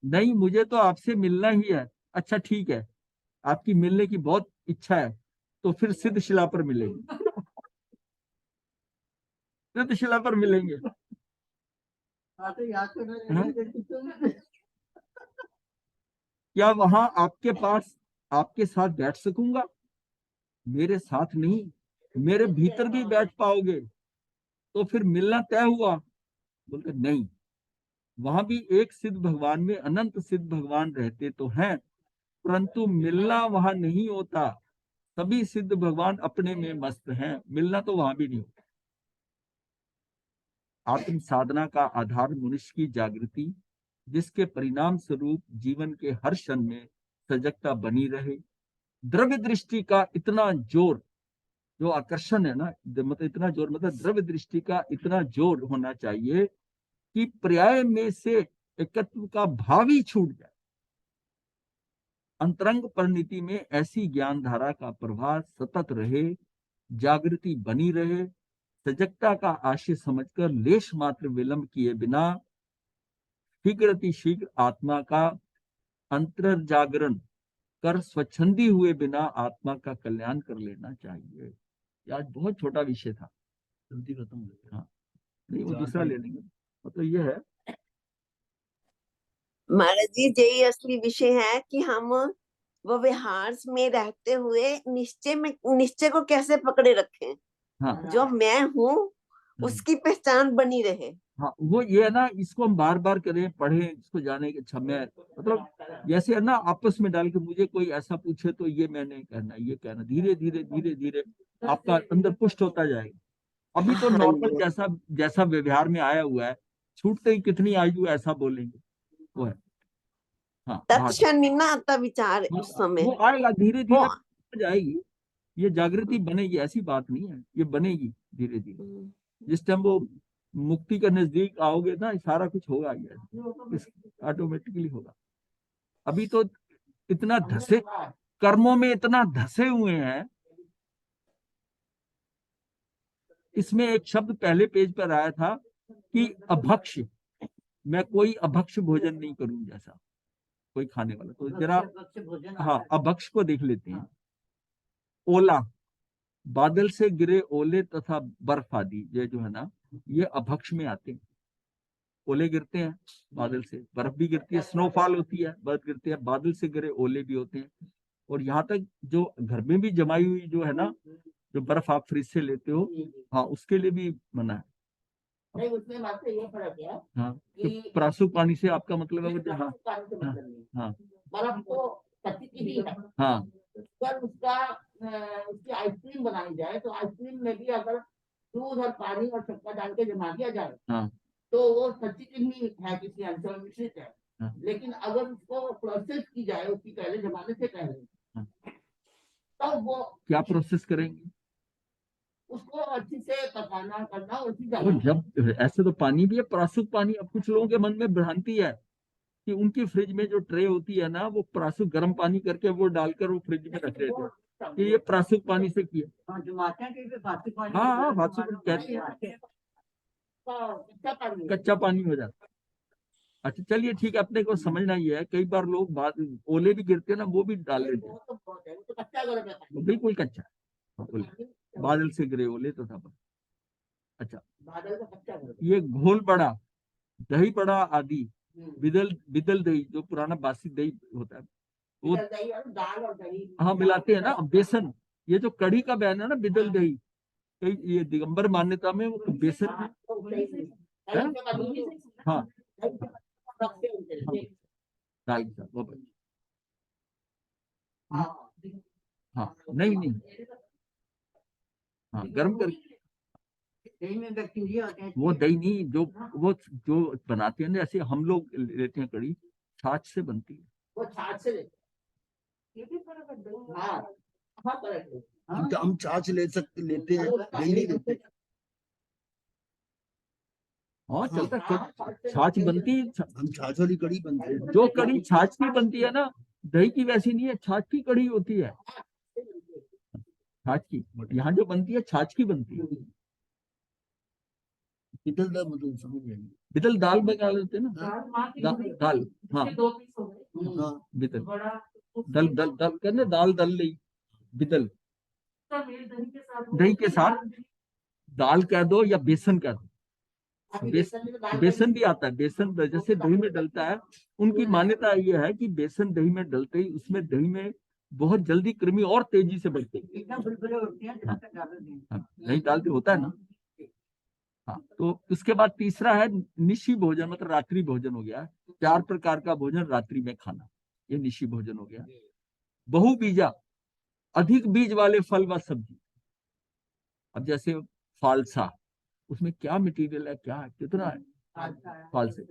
[SPEAKER 1] नहीं, मुझे तो आपसे मिलना ही है। अच्छा ठीक है, आपकी मिलने की बहुत इच्छा है, तो फिर सिद्ध शिला पर मिलेंगे। सिद्ध शिला पर मिलेंगे। हाँ? क्या वहां आपके साथ बैठ सकूंगा? मेरे साथ नहीं, मेरे भीतर भी बैठ पाओगे, तो फिर मिलना तय हुआ। बोलते नहीं, वहां भी एक सिद्ध भगवान में अनंत सिद्ध भगवान रहते तो हैं, परंतु मिलना वहां नहीं होता। सभी सिद्ध भगवान अपने में मस्त हैं, मिलना तो वहां भी नहीं होता। आत्म साधना का आधार मनुष्य की जागृति, जिसके परिणाम स्वरूप जीवन के हर क्षण में सजगता बनी रहे। द्रव्य दृष्टि का इतना जोर, जो आकर्षण है ना, मतलब इतना जोर, मतलब द्रव्य दृष्टि का इतना जोर होना चाहिए कि पर्याय में से एकत्व का भाव ही छूट जाए। अंतरंग परिणति में ऐसी ज्ञान धारा का प्रवाह सतत रहे, जागृति बनी रहे। सजगता का आशय समझकर लेश मात्र विलंब किए बिना शीघ्र शीघ्र आत्मा का अंतर जागरण कर स्वच्छंदी हुए बिना आत्मा का कल्याण कर लेना चाहिए। आज बहुत छोटा विषय था,
[SPEAKER 2] जल्दी खत्म हो गया।
[SPEAKER 1] हाँ, नहीं वो दूसरा ले लेंगे। मतलब ये है,
[SPEAKER 4] महाराज जी, यही असली विषय है कि हम वो विहार में रहते हुए निश्चय को कैसे पकड़े रखें।
[SPEAKER 1] हाँ
[SPEAKER 4] जो मैं हूँ उसकी पहचान बनी रहे।
[SPEAKER 1] हाँ, वो ये है ना, इसको हम बार बार करें, पढ़ें, इसको जाने के अच्छा मैं, मतलब जैसे है ना, आपस में डाल के मुझे कोई ऐसा पूछे तो ये मैंने कहना, ये कहना, धीरे धीरे धीरे धीरे आपका अंदर पुष्ट होता जाएगा। अभी तो
[SPEAKER 4] हाँ
[SPEAKER 1] नॉर्मल
[SPEAKER 4] जी।
[SPEAKER 1] जैसा जैसा व्यवहार में आया हुआ है, छूटते ही कितनी आयु ऐसा बोलेंगे, वो है। हाँ, बात
[SPEAKER 4] तत्क्षण नहीं ना आता विचार उस समय।
[SPEAKER 1] वो आएगा, धीरे
[SPEAKER 4] वो
[SPEAKER 1] धीरे हो जाएगी। ये जागृति बनेगी, ऐसी बात नहीं है, ये बनेगी धीरे धीरे। जिस टाइम वो मुक्ति के नजदीक आओगे ना, सारा कुछ होगा, ये ऑटोमेटिकली होगा। अभी तो इतना धसे, कर्मों में इतना धसे हुए हैं। इसमें एक शब्द पहले पेज पर आया था कि अभक्ष, मैं कोई अभक्ष भोजन नहीं करूं, जैसा कोई खाने वाला। तो जरा हाँ, अभक्ष को देख लेते हैं। ओला, बादल से गिरे ओले तथा बर्फ आदि, ये जो है ना, ये अभक्ष में आते हैं। ओले गिरते हैं बादल से, बर्फ भी गिरती है, स्नोफॉल होती है, बर्फ गिरती है, बादल से गिरे ओले भी होते हैं। और यहाँ तक जो घर में भी जमाई हुई जो है ना, जो बर्फ आप फ्रिज से लेते हो, हाँ, उसके लिए भी मना है।
[SPEAKER 3] नहीं, उसमें मात्र ये फर्क है
[SPEAKER 1] हाँ, कि
[SPEAKER 3] कि
[SPEAKER 1] प्रासुक पानी से आपका मतलब है वो, हाँ
[SPEAKER 3] पानी से
[SPEAKER 1] हाँ
[SPEAKER 3] मतलब नहीं,
[SPEAKER 1] हाँ
[SPEAKER 3] बर्फ तो कच्ची की ही है।
[SPEAKER 1] हाँ
[SPEAKER 3] पर उसकी आइसक्रीम बनाई जाए तो आइसक्रीम में भी अगर दूध और पानी और शक्कर डाल के जमा दिया जाए
[SPEAKER 1] हाँ
[SPEAKER 3] तो वो सच्ची चीनी है, किसी अंश में मिश्रित है।
[SPEAKER 1] हाँ
[SPEAKER 3] लेकिन अगर उसको प्रोसेस की जाए उसकी पहले जमाने से पहले,
[SPEAKER 1] हाँ।
[SPEAKER 3] तब वो
[SPEAKER 1] क्या प्रोसेस करेंगे?
[SPEAKER 3] उसको अच्छी से पकाना करना और फिर
[SPEAKER 1] और
[SPEAKER 3] जमाना।
[SPEAKER 1] जब ऐसे तो पानी भी है, प्रासुक पानी। अब कुछ लोगों के मन में भ्रांति है कि उनकी फ्रिज में जो ट्रे होती है ना, वो प्रासुक गर्म पानी करके वो डालकर वो फ्रिज में रख देते हैं कि ये प्रासुक पानी से किया।
[SPEAKER 3] हाँ, जो माता के भी फातिक पानी
[SPEAKER 1] हाँ हाँ, फातिक कहते हैं,
[SPEAKER 3] कच्चा पानी
[SPEAKER 1] कच्चा पानी हो जाता है। अच्छा चलिए ठीक है, अपने को समझना ही है। कई बार लोग ओले भी गिरते हैं ना, वो भी डाल देते हैं।
[SPEAKER 3] वो तो बहुत है, वो तो कच्चा गर्म है
[SPEAKER 1] वो
[SPEAKER 3] पानी।
[SPEAKER 1] बिल्कुल कच्चा है, ओले। बादल से गिरे ओले तो था। अच्छा,
[SPEAKER 3] बादल का कच्चा गर्म।
[SPEAKER 1] ये घोल बड़ा, दही बड़ा आदि,
[SPEAKER 3] हम्म।
[SPEAKER 1] बिदल बिदल दही, जो पुराना बासी दही होता है वो,
[SPEAKER 3] इधर दही और दाल और दही।
[SPEAKER 1] हाँ, मिलाते हैं ना। बेसन, ये जो कढ़ी का बयान है ना, बिदल दही, कई ये दिगंबर मान्यता में वो बेसन
[SPEAKER 3] हाँ, तो दही से-
[SPEAKER 1] है।
[SPEAKER 3] दही से बनी हुई-
[SPEAKER 1] हाँ
[SPEAKER 3] दही से रखते हैं उनके लिए।
[SPEAKER 1] दाल के साथ वो बनी।
[SPEAKER 3] हाँ,
[SPEAKER 1] हाँ नहीं नहीं, हाँ गर्म कर,
[SPEAKER 3] दही में बैक्टीरिया होते हैं।
[SPEAKER 1] वो दही नहीं, वो जो बनाते हैं ना, जैसे हम लोग लेते हैं कढ़ी, छाछ से बनती है।
[SPEAKER 3] वो छाछ से लेते हैं। ये भी फर्क है दही। हाँ, हाँ, फर्क है।
[SPEAKER 2] हम छाछ लेते हैं, दही नहीं लेते।
[SPEAKER 1] हाँ चलता है,
[SPEAKER 3] हाँ,
[SPEAKER 1] छाछ बनती है।
[SPEAKER 2] हम छाछ वाली कढ़ी बनते हैं।
[SPEAKER 1] जो कढ़ी छाछ की बनती है ना, दही की वैसी नहीं है, छाछ की कढ़ी होती है। छाछ की यहाँ जो बनती है, छाछ की बनती है।
[SPEAKER 2] बिदल दा मतलब समझ जाएंगे।
[SPEAKER 1] बिदल दाल बना लेते हैं ना, दाल, हाँ
[SPEAKER 2] हाँ,
[SPEAKER 1] बिदल, दल दल दल करने, दाल दल ली, बिदल। दही के साथ दाल कह दो या बेसन कह दो। बेसन भी आता है, बेसन जैसे दही में डलता है। उनकी मान्यता ये है कि बेसन दही में डलते ही उसमें दही में बहुत जल्दी कृमि और तेजी से बढ़ते हैं।
[SPEAKER 3] एकदम बुलबुले उठते हैं,
[SPEAKER 1] हाँ।
[SPEAKER 3] टमाटर डाल दें।
[SPEAKER 1] हाँ, दही डालते होता है ना। हाँ, तो उसके बाद तीसरा है निशी भोजन, मतलब रात्रि भोजन हो गया। 4 प्रकार का भोजन रात्रि में खाना, ये निशी भोजन हो गया। बहु बीजा, अधिक बीज वाले फल व सब्जी। अब जैसे फालसा, उसमें क्या मटेरियल है, क्या है, कितना है फालसे,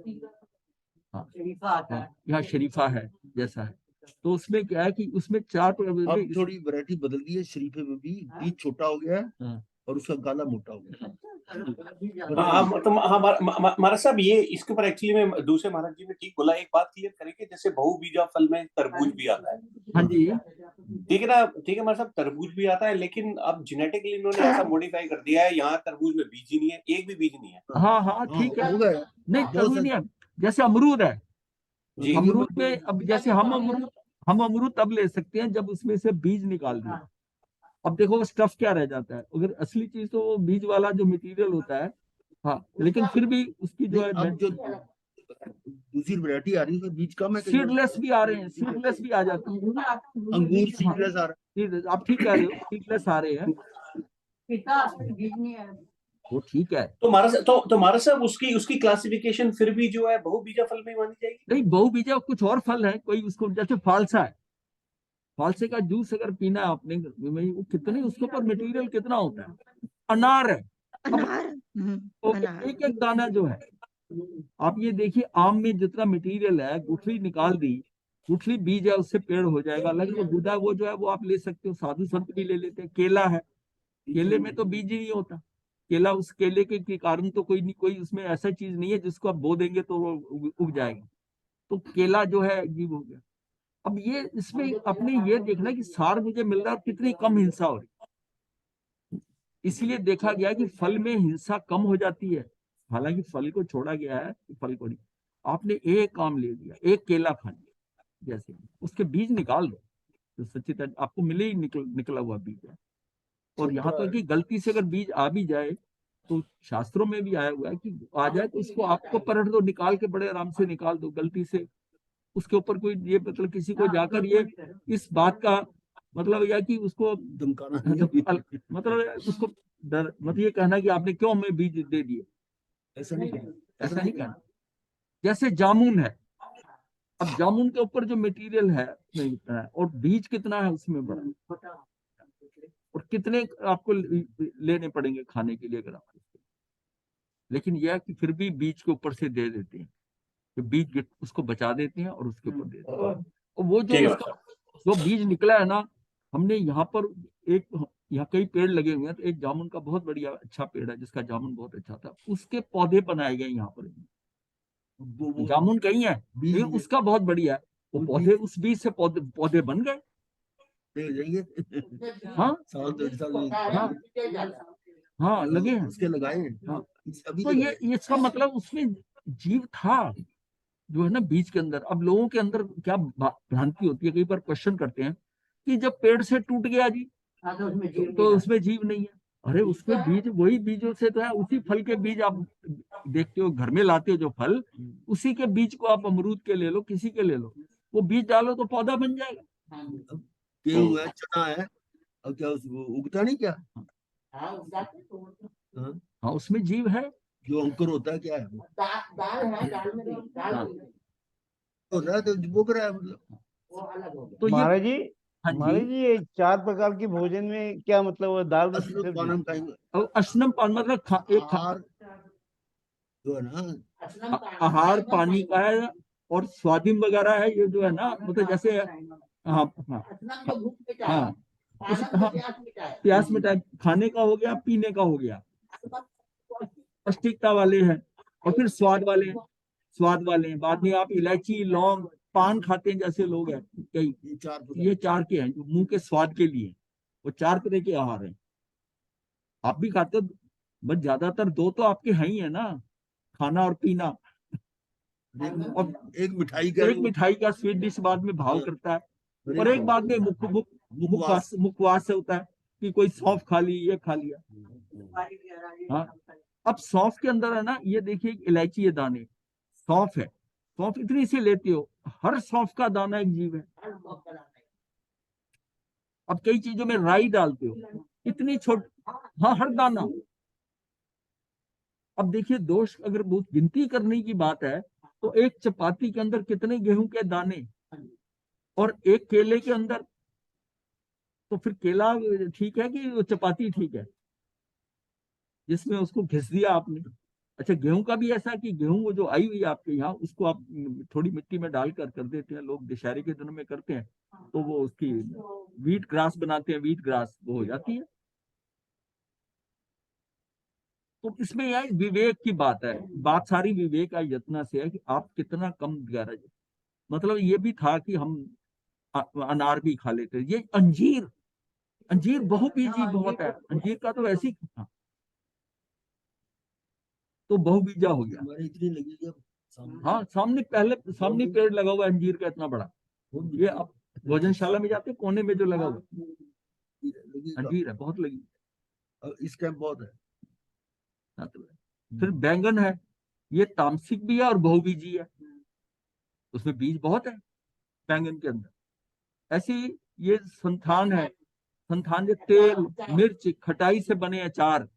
[SPEAKER 1] हाँ
[SPEAKER 3] शरीफा आता
[SPEAKER 1] हाँ,
[SPEAKER 3] है।
[SPEAKER 1] यहाँ शरीफा है जैसा है। तो उसमें क्या है कि उसमें 4 प्रकार
[SPEAKER 2] अब थोड़ी वैरायटी बदल दी है शरीफे में भी, बीज छोटा हो गया है
[SPEAKER 1] हाँ।
[SPEAKER 2] और उसका गाला मोटा हो गया।
[SPEAKER 5] हाँ तो हाँ महाराज साहब, ये इसके ऊपर एक्चुअली में दूसरे महाराज जी ने ठीक बोला। एक बात क्लियर करेंगे, जैसे बहुबीजा फल में तरबूज भी आता है,
[SPEAKER 1] हाँ जी,
[SPEAKER 5] ठीक है ना? ठीक है महाराज साहब, तरबूज भी आता है, लेकिन अब जेनेटिकली इन्होंने ऐसा मॉडिफाई कर दिया है, यहाँ तरबूज में बीज ही नहीं है, एक भी बीज नहीं है।
[SPEAKER 1] हाँ हाँ ठीक है।
[SPEAKER 2] हो गया।
[SPEAKER 1] नहीं
[SPEAKER 2] बहुत
[SPEAKER 1] तरबूज नहीं है, जैसे अमरूद है।
[SPEAKER 5] जी।
[SPEAKER 1] अमरूद में अब जैसे हम अमरूद तब ले सकते हैं जब उसमें से बीज निकाल दिया। अब देखो स्टफ क्या रह जाता है, अगर असली चीज तो वो बीज वाला जो मटेरियल होता है। हाँ, लेकिन फिर भी उसकी जो
[SPEAKER 2] नहीं,
[SPEAKER 1] है
[SPEAKER 2] अब जो दूसरी वैरायटी आ रही है उसमें बीज कम है।
[SPEAKER 1] सीडलेस भी आ रहे हैं, सीडलेस भी आ जाते हैं।
[SPEAKER 2] अंगूर सीडलेस आ रहा
[SPEAKER 1] Seedless, आप ठीक कह रहे हो, सीडलेस आ रहे हैं,
[SPEAKER 3] बीज नहीं है।
[SPEAKER 1] वो ठीक है।
[SPEAKER 5] तो महाराज साहब, उसकी क्लासिफिकेशन फिर भी जो है बहुबीजा फल में ही मानी जाएगी।
[SPEAKER 1] नहीं, बहुबीजा कुछ और फल है, कोई उसको जैसे फालसा है, फालसे का जूस अगर पीना है आपने, वो कितने उसके ऊपर मटेरियल कितना होता है। अनार है,
[SPEAKER 4] अनार
[SPEAKER 1] तो
[SPEAKER 4] अनार
[SPEAKER 1] एक एक दाना जो है, आप ये देखिए आम में जितना मटेरियल है, गुठली निकाल दी, गुठली बीज है, उससे पेड़ हो जाएगा। अलग जो गुदा वो जो है वो आप ले सकते हो, साधु संत भी ले लेते हैं। केला है, केले में तो बीज ही नहीं होता। केला, उस केले के कारण तो कोई उसमें ऐसा चीज नहीं है जिसको आप बो देंगे तो वो उग जाएगा। तो केला जो है जीव हो गया। अब ये इसमें अपने ये देखना कि सार मुझे मिल रहा है और कितनी कम हिंसा हो रही है। इसलिए देखा गया कि फल में हिंसा कम हो जाती है। हालांकि फल को छोड़ा गया है, फल को नहीं। आपने एक आम ले लिया, एक केला खा लिया, जैसे उसके बीज निकाल दो तो सच्ची आपको मिले ही निकला हुआ बीज है। और यहाँ तक कि गलती से अगर बीज आ भी जाए तो शास्त्रों में भी आया हुआ है कि आ जाए तो उसको आपको पलट दो, निकाल के बड़े आराम से निकाल दो। गलती से उसके ऊपर कोई ये मतलब किसी को जाकर ये इस बात का मतलब यह कि उसको
[SPEAKER 2] धमकाना
[SPEAKER 1] मतलब उसको मतलब ये कहना कि आपने क्यों हमें बीज दे दिए,
[SPEAKER 2] ऐसा नहीं कहना।
[SPEAKER 1] ऐसा नहीं कहना। जैसे जामुन है, अब जामुन के ऊपर जो मटेरियल है उसमें कितना है और बीज कितना है उसमें बड़ा, और कितने आपको लेने पड़ेंगे खाने के लिए अगर आप, लेकिन यह कि फिर भी बीज के ऊपर से दे देते हैं, कि बीज उसको बचा देते हैं और उसके ऊपर दे देते हैं। और वो जो
[SPEAKER 5] ठीक है
[SPEAKER 1] उसका जो बीज निकला है ना, हमने यहाँ पर एक यहाँ कई पेड़ लगे हुए हैं, तो एक जामुन का बहुत बढ़िया अच्छा पेड़ है जिसका जामुन बहुत अच्छा था, उसके पौधे बनाए गए यहाँ पर।
[SPEAKER 2] वो
[SPEAKER 1] जामुन कहीं है
[SPEAKER 2] बीज
[SPEAKER 1] लेकिन उसका बहुत बढ़िया है, वो
[SPEAKER 2] वो
[SPEAKER 1] पौधे उस बीज से पौधे पौधे बन गए।
[SPEAKER 2] दे जाएंगे
[SPEAKER 1] हाँ
[SPEAKER 2] साल 2 साल
[SPEAKER 1] हाँ हाँ लगे हैं।
[SPEAKER 2] उसके लगाए हैं।
[SPEAKER 1] हाँ
[SPEAKER 2] अभी
[SPEAKER 1] तो ये इसका मतलब उसमें जीव था जो है ना बीज के अंदर। अब लोगों के अंदर क्या भ्रांति होती है, कई बार क्वेश्चन करते हैं कि जब पेड़ से टूट गया जी तो उसमें जीव नहीं है। अरे उसमें बीज वही बीजों से तो है, उसी फल के बीज आप देखते हो घर में लाते हो जो फल, उसी के बीज को आप अमरूद के ले लो, किसी के ले लो, वो बीज डालो तो पौधा बन जाएगा।
[SPEAKER 2] गेहूं है, चना है, और क्या उसको उगता नहीं क्या? हाँ,
[SPEAKER 1] हाँ उसमें जीव है।
[SPEAKER 2] जो अंकुर होता है क्या है वो?
[SPEAKER 3] दाल है, दाल में नहीं, दाल
[SPEAKER 1] हाँ।
[SPEAKER 3] में नहीं,
[SPEAKER 2] हो रहा है तो बुक रहा है मतलब।
[SPEAKER 3] वो अलग हो गया।
[SPEAKER 1] तो ये
[SPEAKER 6] महाराज जी,
[SPEAKER 1] हाँ
[SPEAKER 6] महाराज
[SPEAKER 1] जी,
[SPEAKER 6] जी, ये 4 प्रकार के भोजन में क्या मतलब वो दाल रोटी
[SPEAKER 2] असली
[SPEAKER 6] सब्जी?
[SPEAKER 2] पान हम खाएंगे।
[SPEAKER 1] और अशनम पान मतलब
[SPEAKER 2] आहार जो है ना,
[SPEAKER 1] आहार पानी का है और स्वादिम वगैरह है, ये जो है ना मतलब जैसे हाँ हाँ
[SPEAKER 3] असनम तो भूख मिटाए,
[SPEAKER 1] हाँ
[SPEAKER 3] पानम तो
[SPEAKER 1] हाँ
[SPEAKER 3] प्यास मिटाए।
[SPEAKER 1] प्यास मिटाए, खाने का हो गया, पीने का हो गया, पौष्टिकता वाले हैं। और फिर स्वाद वाले हैं, स्वाद वाले हैं। बाद में आप इलायची लौंग पान खाते हैं जैसे लोग हैं कई,
[SPEAKER 2] ये 4
[SPEAKER 1] ये 4 के हैं जो मुंह के स्वाद के लिए, वो 4 तरह के आहार हैं। आप भी खाते हो, बस ज्यादातर 2 तो आपके हैं ही है ना, खाना और पीना। और
[SPEAKER 2] एक मिठाई का
[SPEAKER 1] एक मिठाई का स्वीट डिश बाद में भाव करता है,
[SPEAKER 2] और
[SPEAKER 1] और एक बाद में मुखवास से होता है कि कोई सौंफ खा ली, ये खा लिया। हाँ अब सौंफ के अंदर है ना, ये देखिए इलायची, ये दाने सौंफ है, सौंफ इतनी सी लेते हो, हर सौंफ का दाना एक जीव है। अब कई चीजों में राई डालते हो, इतनी छोट, हाँ हर दाना। अब देखिए दोष अगर बहुत गिनती करने की बात है तो एक चपाती के अंदर कितने गेहूं के दाने, और एक केले के अंदर, तो फिर केला ठीक है कि वो चपाती ठीक है जिसमें उसको घिस दिया आपने। अच्छा गेहूं का भी ऐसा कि गेहूं वो जो आई हुई है आपके यहाँ, उसको आप थोड़ी मिट्टी में डालकर कर देते हैं, लोग दशहरे के दिनों में करते हैं, तो वो उसकी व्हीट ग्रास बनाते हैं, व्हीट ग्रास वो हो जाती है। तो इसमें यह विवेक की बात है, बात सारी विवेक यत्न से है कि आप कितना कम गैरज। मतलब ये भी था कि हम अनार भी खा लेते, ये अंजीर, अंजीर बहुबीजी बहुत है, अंजीर का तो ऐसी तो बहुबीजा हो गया।
[SPEAKER 2] हमारे इतनी लगेगी अब सामने।
[SPEAKER 1] हाँ सामने पहले सामने पेड़ लगा हुआ है अंजीर का इतना बड़ा,
[SPEAKER 2] बहुत
[SPEAKER 1] ये अब भोजनशाला में जाते कोने में जो लगा हुआ
[SPEAKER 2] लगेगा।
[SPEAKER 1] अंजीर है, बहुत लगी।
[SPEAKER 2] और इस टाइम बहुत है।
[SPEAKER 1] हाँ, तो फिर बैंगन है, ये तामसिक भी है और बहुबीजी है, उसमें बीज बहुत है बैंगन के अंदर। ऐसी ये संतान है, संतान जो तेल मिर्च खटाई से बने अचार,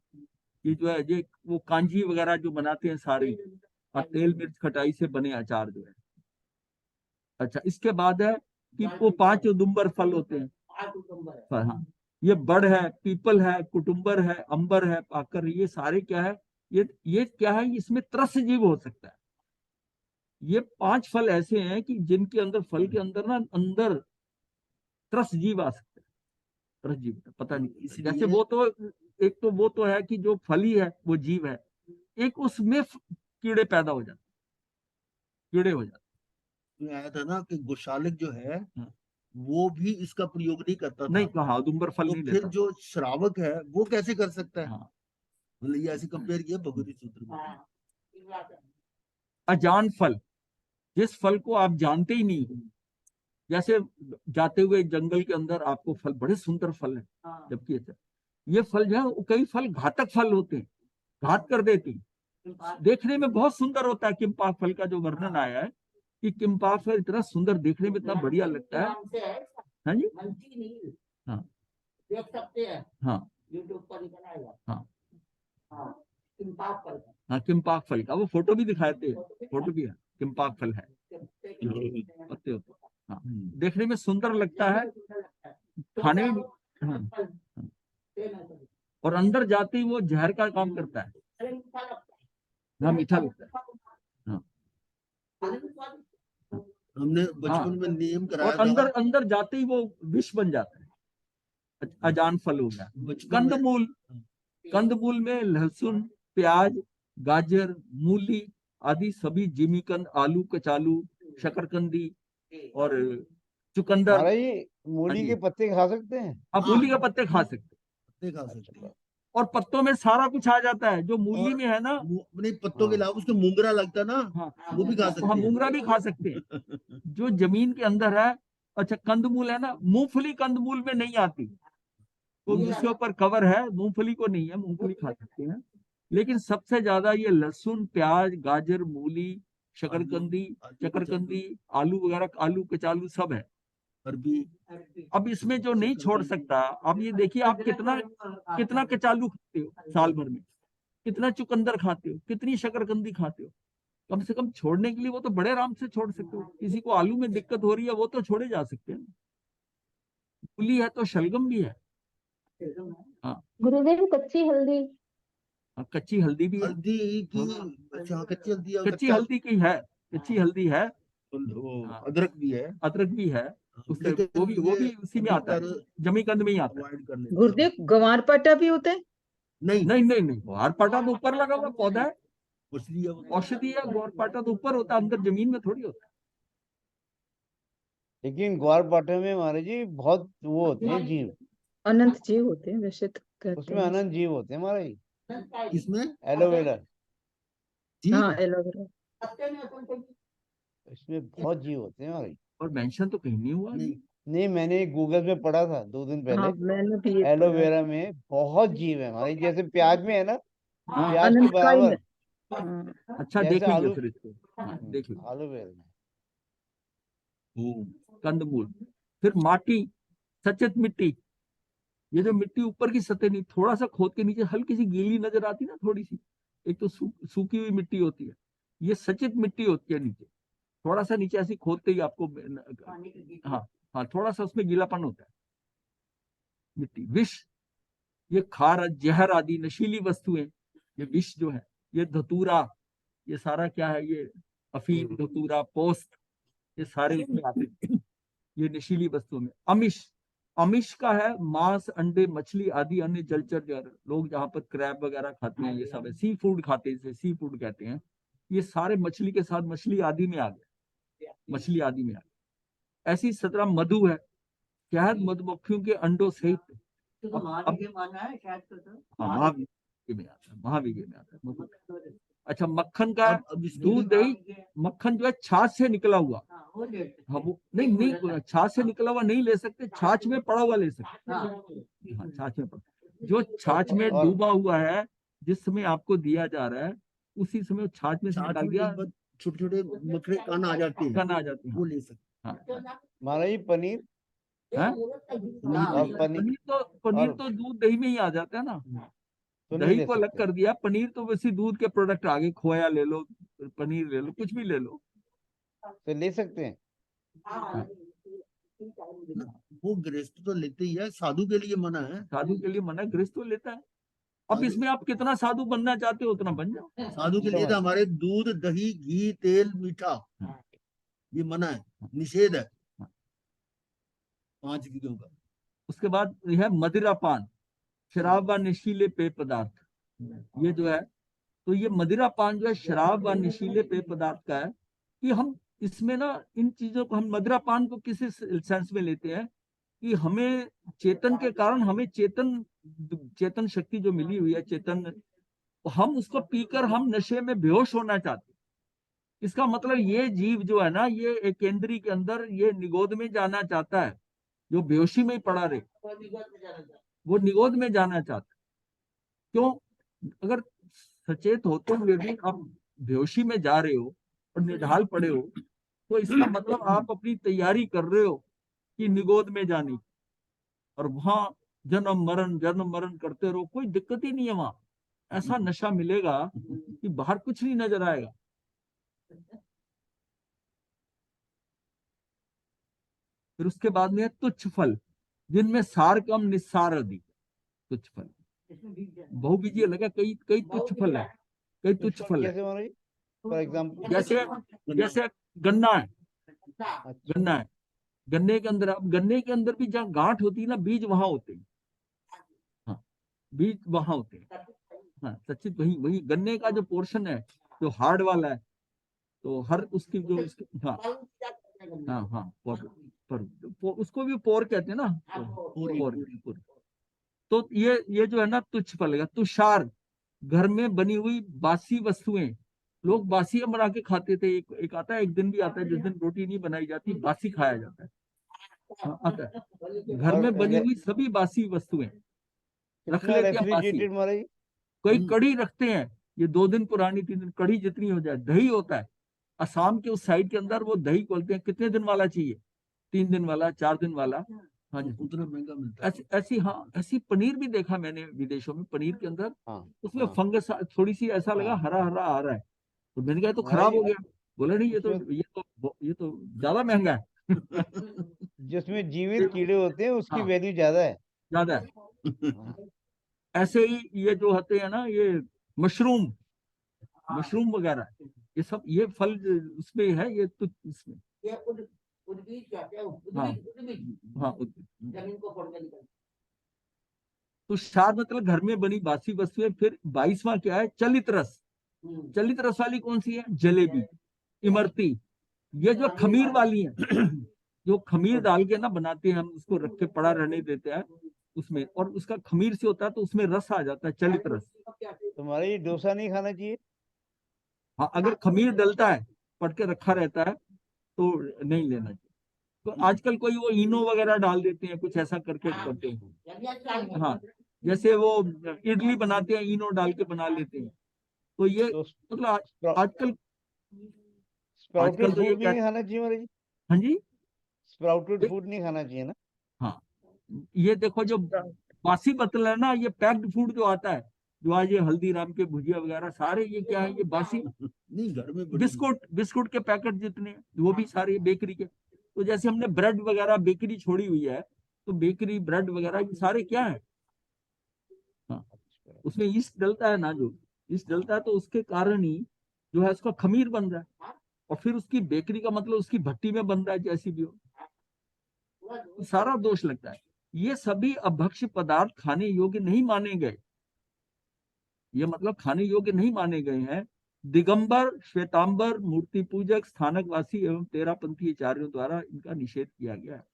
[SPEAKER 1] ये जो है ये वो कांजी वगैरह जो बनाते हैं सारे, और तेल मिर्च खटाई से बने अचार जो है। अच्छा इसके बाद है कि वो 5 उदुम्बर फल होते हैं। हाँ ये बड़ है, पीपल है, कुटुम्बर है, अंबर है, पाकर, ये सारे क्या है, ये क्या है, इसमें त्रस जीव हो सकता है। ये 5 फल ऐसे हैं कि जिनके अंदर फल के अंदर ना अंदर त्रस जीव आ सकता है, त्रस जीव पता नहीं, जैसे वो तो एक तो वो तो है कि जो फली है वो जीव है, एक उसमें कीड़े पैदा हो जाते, कीड़े हो जाते।
[SPEAKER 2] में आया था ना कि गोशालक जो है
[SPEAKER 1] हाँ।
[SPEAKER 2] वो भी इसका प्रयोग नहीं करता
[SPEAKER 1] नहीं
[SPEAKER 2] था।
[SPEAKER 1] कहा उदुम्बर फल
[SPEAKER 2] तो
[SPEAKER 1] नहीं
[SPEAKER 2] फिर
[SPEAKER 1] लेता।
[SPEAKER 2] जो श्रावक है वो कैसे कर सकता है?
[SPEAKER 1] हाँ
[SPEAKER 2] मतलब ये ऐसे कंपेयर किया भगवती सूत्र में।
[SPEAKER 1] अजान फल, जिस फल को आप जानते ही नहीं, जैसे जाते हुए जंगल के अंदर आपको फल बड़े सुंदर फल है, जबकि ये फल जो है कई फल घातक फल होते हैं, घात कर देते हैं। देखने में बहुत सुंदर होता है, किम्पा फल का जो वर्णन आया है कि किम्पाक फल इतना सुंदर, देखने में इतना बढ़िया लगता है।
[SPEAKER 3] नाम से है इसका,
[SPEAKER 1] हाँ जी,
[SPEAKER 3] मंची नील।
[SPEAKER 1] हाँ
[SPEAKER 3] देख सकते हैं,
[SPEAKER 1] हाँ
[SPEAKER 3] यूट्यूब पर निकल आएगा।
[SPEAKER 1] हाँ
[SPEAKER 3] हाँ, किम्पाक फल का।
[SPEAKER 1] हाँ, किम्पाक फल का वो फोटो भी दिखाए थे, फोटो भी है, किम्पाक फल है, पत्ते होते हैं। हाँ, देखने में सुंदर लगता है, खाने में भी। हाँ, हाँ। और अंदर जाते ही वो जहर का काम करता है। हाँ, मीठा लगता है। हाँ,
[SPEAKER 2] हमने
[SPEAKER 1] हाँ,
[SPEAKER 2] बचपन में नियम कराया
[SPEAKER 1] और अंदर
[SPEAKER 2] था।
[SPEAKER 1] अंदर जाते ही वो विष बन जाता है। अजान फल हो गया।
[SPEAKER 2] बचपन में
[SPEAKER 1] कंदमूल, कंदमूल में लहसुन, प्याज, गाजर, मूली आदि सभी जिमीकंद, आलू, कचालू, शकरकंदी और चुकंदर।
[SPEAKER 6] महाराज जी
[SPEAKER 1] हाँ
[SPEAKER 6] मूली
[SPEAKER 1] जी,
[SPEAKER 6] के पत्ते खा सकते हैं?
[SPEAKER 1] आप मूली के पत्ते खा सकते हैं,
[SPEAKER 2] पत्ते खा सकते हैं।
[SPEAKER 1] और पत्तों में सारा कुछ आ जाता है जो मूली
[SPEAKER 2] और
[SPEAKER 1] में है ना।
[SPEAKER 2] अपने पत्तों के
[SPEAKER 6] हाँ।
[SPEAKER 2] अलावा उसके मुंगरा लगता ना,
[SPEAKER 1] हाँ,
[SPEAKER 2] वो भी खा सकते
[SPEAKER 1] हाँ,
[SPEAKER 2] हैं।
[SPEAKER 1] मूंगरा भी खा सकते हैं जो जमीन के अंदर है। अच्छा, कंदमूल है ना, मूंगफली कंदमूल में नहीं आती, तो उसके ऊपर कवर है, मूंगफली को नहीं है, मूंगफली खा सकते हैं। लेकिन सबसे ज्यादा ये लहसुन, प्याज, गाजर, मूली, शकरकंदी, चकरकंदी, आलू वगैरह, आलू, कचालू सब है।
[SPEAKER 2] अरबी।
[SPEAKER 1] अब इसमें जो नहीं छोड़ सकता, अब ये देखिए आप कितना कितना कचालू खाते हो साल भर में, कितना चुकंदर खाते हो, कितनी शकरकंदी खाते हो। कम से कम छोड़ने के लिए वो तो बड़े आराम से छोड़ सकते हो। किसी को आलू में दिक्कत हो रही है वो तो छोड़े जा सकते हैं। मूली है तो शलगम भी है। हाँ,
[SPEAKER 7] गुरुदेव कच्ची हल्दी।
[SPEAKER 1] हाँ, कच्ची हल्दी भी है।
[SPEAKER 2] हल्दी की, अच्छा कच्ची हल्दी और
[SPEAKER 1] कच्ची
[SPEAKER 2] कच्चा
[SPEAKER 1] हल्दी की है, कच्ची हल्दी है।
[SPEAKER 2] वो
[SPEAKER 1] हाँ,
[SPEAKER 2] अदरक भी है।
[SPEAKER 1] अदरक भी है, उसके
[SPEAKER 2] लेकिन
[SPEAKER 1] वो भी
[SPEAKER 2] ये
[SPEAKER 1] उसी में आता है,
[SPEAKER 2] अधिकतर
[SPEAKER 1] जमीकंद में ही आता है।
[SPEAKER 2] अवॉइड कर लेते हैं।
[SPEAKER 7] गुरुदेव गंवारपाठा भी होता है?
[SPEAKER 2] नहीं,
[SPEAKER 1] नहीं नहीं नहीं, ग्वारपाठा तो ऊपर लगा हुआ पौधा है,
[SPEAKER 2] मछली
[SPEAKER 1] औषधि है। ग्वारपाठा तो ऊपर होता है, अंदर जमीन में थोड़ी होता है।
[SPEAKER 6] लेकिन ग्वारपाठा में महाराज जी बहुत वो होते हैं जीव,
[SPEAKER 7] अनंत जीव होते हैं वैसे तो कहते
[SPEAKER 6] उसमें
[SPEAKER 7] हैं।
[SPEAKER 6] अनंत जीव होते हैं महाराज जी।
[SPEAKER 2] इसमें
[SPEAKER 6] एलोवेरा,
[SPEAKER 2] जी
[SPEAKER 7] हाँ एलोवेरा।
[SPEAKER 6] इसमें बहुत जीव होते हैं महाराज जी।
[SPEAKER 1] और मेंशन तो कहीं नहीं हुआ
[SPEAKER 2] नहीं,
[SPEAKER 1] ये।
[SPEAKER 6] नहीं, मैंने गूगल पे पढ़ा था 2 दिन पहले,
[SPEAKER 7] हाँ मैंने भी ये पढ़ा।
[SPEAKER 6] एलोवेरा में बहुत जीव है महाराज जी, जैसे प्याज में है ना,
[SPEAKER 1] हाँ,
[SPEAKER 6] प्याज के
[SPEAKER 7] अनंतकाई में।
[SPEAKER 6] बराबर,
[SPEAKER 7] हाँ
[SPEAKER 1] अच्छा
[SPEAKER 6] जैसे
[SPEAKER 1] देखेंगे
[SPEAKER 6] आलू,
[SPEAKER 1] फिर इसको। हाँ, देख लो।
[SPEAKER 6] एलोवेरा में।
[SPEAKER 1] कंदमूल, फिर माटी, सचेत मिट्टी। ये जो मिट्टी ऊपर की सतह नहीं, थोड़ा सा खोद के नीचे हल्की सी गीली नजर आती ना, थोड़ी सी, एक तो सूखी हुई मिट्टी होती है, ये सचेत मिट्टी होती है नीचे। थोड़ा सा नीचे ऐसी खोदते ही आपको हाँ, हाँ, थोड़ा सा उसमें गीलापन होता है। मिट्टी, विष, ये खार, जहर आदि नशीली वस्तुएं, ये विष जो है, ये धतूरा, ये सारा क्या है, ये अफीम, धतूरा, पोस्त, ये सारे इसमें आते हैं, ये नशीली वस्तुओं में। अमिष, अमिष का है मांस, अंडे, मछली आदि अन्य जलचर, लोग जहाँ पर क्रैब वगैरह खाते हैं, ये सब है, सी फूड खाते हैं, इसे सी फूड कहते हैं। ये सारे मछली के साथ मछली आदि में आ गए, मछली आदि में आ गए। ऐसी 17 मधु है, शहद मधुमक्खियों के अंडों सहित। हाँ, महावीर्य में आता है, महावीर्य में आता है मधु। अच्छा, मक्खन का,
[SPEAKER 2] अब इसके
[SPEAKER 1] दूध,
[SPEAKER 2] लिए
[SPEAKER 1] दही, मक्खन जो है छाछ से निकला हुआ। हाँ, वो नहीं नहीं, छाछ से निकला हुआ नहीं ले सकते, छाछ में पड़ा हुआ ले सकते। हाँ, छाछ में पड़ा, जो छाछ में
[SPEAKER 6] और
[SPEAKER 1] डूबा हुआ है, जिस समय आपको दिया जा रहा है उसी समय वो छाछ में से
[SPEAKER 2] छाछ
[SPEAKER 1] निकाल
[SPEAKER 2] में
[SPEAKER 1] दिया,
[SPEAKER 2] एक बार छोटे छोटे मकड़े कण आ जाते हैं,
[SPEAKER 1] कन आ जाते हैं।
[SPEAKER 2] वो ले सकते
[SPEAKER 1] हाँ, हाँ,
[SPEAKER 6] महाराज जी पनीर,
[SPEAKER 1] हाँ?
[SPEAKER 6] और पनीर,
[SPEAKER 1] पनीर
[SPEAKER 6] और
[SPEAKER 1] तो दूध दही में ही आ जाता है ना।
[SPEAKER 6] तो नहीं
[SPEAKER 1] दही
[SPEAKER 6] ले
[SPEAKER 1] को अलग
[SPEAKER 6] सकते?
[SPEAKER 1] कर दिया, पनीर तो वैसे दूध के प्रोडक्ट आगे, खोया ले लो, पनीर ले लो, कुछ भी ले लो।
[SPEAKER 6] तो ले सकते हैं?
[SPEAKER 1] हाँ,
[SPEAKER 2] हैं। वो गृहस्थ तो लेते ही है, साधु के लिए मना है।
[SPEAKER 1] साधु के लिए मना, गृहस्थ तो लेता है। अब
[SPEAKER 2] साधु-
[SPEAKER 1] इसमें आप कितना साधु बनना चाहते हो उतना बन जाओ।
[SPEAKER 2] साधु के लिए तो हमारे दूध, दही, घी, तेल, मीठा, ये मना है, निषेध है 5 चीजों का।
[SPEAKER 1] उसके बाद यह है मदिरा पान, शराब व नशीले पेय पदार्थ। ये जो है, तो ये मदिरा पान जो है शराब व नशीले पेय पदार्थ का है, कि हम इसमें ना इन चीजों को, हम मदिरा पान को किसी सेंस में लेते हैं कि हमें चेतन के कारण, हमें चेतन चेतन शक्ति जो मिली हुई है, चेतन, हम उसको पीकर हम नशे में बेहोश होना चाहते हैं। इसका मतलब ये जीव जो है ना, ये एक केंद्री के अंदर ये निगोद में जाना चाहता है, जो बेहोशी में ही पड़ा रहे, वो निगोद में जाना चाहता है। क्यों? अगर सचेत होते हुए भी आप बेहोशी में जा रहे हो और निढाल पड़े हो, तो इसका मतलब आप अपनी तैयारी कर रहे हो कि निगोद में जाने की, और वहां जन्म मरण करते रहो, कोई दिक्कत ही नहीं है वहां। ऐसा नशा मिलेगा कि बाहर कुछ नहीं नजर आएगा। फिर उसके बाद में है तुच्छ फल, जिनमें सार कम निस्सार अधिक। तुच्छ फल
[SPEAKER 3] इसमें बीज है।
[SPEAKER 1] बहुबीजीय लगा, कई कई तुच्छ फल है, कई तुच्छ फल है।
[SPEAKER 6] कैसे महाराज? For example.
[SPEAKER 1] जैसे गन्ना है,
[SPEAKER 3] अच्छा,
[SPEAKER 6] अच्छा।
[SPEAKER 1] गन्ना है, गन्ने के अंदर, अब गन्ने के अंदर भी जहाँ गांठ होती है ना, बीज वहां होते हैं। हाँ, बीज वहां होते हैं। हाँ, सचित वही वही गन्ने का जो पोर्शन है, जो हार्ड वाला है, तो हर उसकी जो उसकी, हाँ
[SPEAKER 3] फल क्या कहते हैं गन्ने
[SPEAKER 1] हाँ
[SPEAKER 3] को?
[SPEAKER 1] हाँ, उसको भी पोर कहते हैं ना,
[SPEAKER 3] हाँ,
[SPEAKER 1] पोर। तो ये जो है ना तुच्छ फल है। तुषार, घर में बनी हुई बासी वस्तुएं, लोग बासी बना के खाते थे। एक आता है, एक दिन भी आता है जिस दिन रोटी नहीं बनाई जाती, बासी खाया जाता है। हाँ, आता है। घर
[SPEAKER 6] और
[SPEAKER 1] में बनी हुई सभी बासी वस्तुएं रख
[SPEAKER 6] कितना
[SPEAKER 1] लेते हैं बासी।
[SPEAKER 6] रेफ्रिजरेटेड महाराज?
[SPEAKER 1] कोई कढ़ी रखते हैं, ये 2 दिन पुरानी, 3 दिन, कढ़ी जितनी हो जाए। दही होता है, असम के उस साइड के अंदर वो दही बोलते हैं, कितने दिन वाला चाहिए, 3 दिन वाला, 4 दिन वाला। हाँ जी,
[SPEAKER 2] उतना महंगा मिलता है।
[SPEAKER 1] ऐसी हाँ, ऐसी पनीर भी देखा मैंने विदेशों में, पनीर के अंदर
[SPEAKER 6] हाँ
[SPEAKER 1] उसमें
[SPEAKER 6] हाँ
[SPEAKER 1] फंगस थोड़ी सी, ऐसा लगा
[SPEAKER 6] हाँ।
[SPEAKER 1] हरा हरा आ रहा है। तो मैंने कहा, ये तो
[SPEAKER 6] महाराज
[SPEAKER 1] खराब हो गया। बोला नहीं,
[SPEAKER 6] उसमें
[SPEAKER 1] ये तो ज्यादा महंगा है।
[SPEAKER 6] जिसमें जीवित कीड़े होते हैं उसकी
[SPEAKER 1] हाँ,
[SPEAKER 6] वैल्यू ज्यादा है।
[SPEAKER 1] ज्यादा है।
[SPEAKER 6] हाँ।
[SPEAKER 1] ऐसे ही ये जो होते हैं ना, ये मशरूम, मशरूम वगैरह, ये सब, ये फल उसमें है, ये तो इसमें।
[SPEAKER 3] ये उद्भिद कहते हैं,
[SPEAKER 1] हाँ
[SPEAKER 3] उद्भिद
[SPEAKER 1] हाँ,
[SPEAKER 3] जमीन को फोड़ के निकलते
[SPEAKER 1] तो शार मतलब घर में बनी बासी वस्तुएं। फिर 22वां क्या है, चलित रस।
[SPEAKER 3] हैं।
[SPEAKER 1] चलित रस वाली कौन सी है, जलेबी, इमरती। ये जो खमीर वाली है, जो खमीर डाल के ना बनाते हैं हम, उसको रख के पड़ा रहने देते हैं उसमें, और उसका खमीर से होता है तो उसमें रस आ जाता है, चलित रस।
[SPEAKER 6] तो महाराज ये डोसा नहीं खाना चाहिए?
[SPEAKER 1] हाँ, अगर खमीर डलता है, पड़ के रखा रहता है, तो नहीं लेना चाहिए। तो आजकल कोई वो इनो वगैरह डाल देते हैं, कुछ ऐसा करके करते हैं। हाँ, जैसे वो इडली बनाते हैं, इनो डाल के बना लेते हैं। तो ये
[SPEAKER 6] तो
[SPEAKER 1] मतलब आजकल
[SPEAKER 6] स्प्राउटेड
[SPEAKER 1] तो ये
[SPEAKER 6] फूड भी नहीं खाना चाहिए महाराज?
[SPEAKER 1] हाँ जी,
[SPEAKER 6] स्प्राउटेड फूड नहीं खाना चाहिए ना?
[SPEAKER 1] हाँ, ये देखो जो बासी बतल है ना, ये पैक्ड फूड जो आता है, जो आज ये हल्दीराम के भुजिया वगैरह सारे, ये क्या है, ये बासी।
[SPEAKER 2] नहीं, घर में बड़ी
[SPEAKER 1] बिस्कुट के पैकेट जितने हैं, वो भी सारे बेकरी के। तो जैसे हमने ब्रेड वगैरह बेकरी छोड़ी हुई है, तो बेकरी ब्रेड वगैरह ये सारे क्या है, हाँ, उसमें ईस्ट डलता है ना, जो ईस्ट डलता है, तो उसके कारण ही जो है उसका खमीर बन रहा है। और फिर उसकी बेकरी का मतलब उसकी भट्टी में बन रहा है, जैसी भी हो, तो सारा दोष लगता है। ये सभी अभक्ष्य पदार्थ खाने योग्य नहीं माने गए, ये मतलब खाने योग्य नहीं माने गए हैं। दिगंबर, श्वेतांबर, मूर्ति पूजक, स्थानकवासी एवं तेरापंथी आचार्यों द्वारा इनका निषेध किया गया है।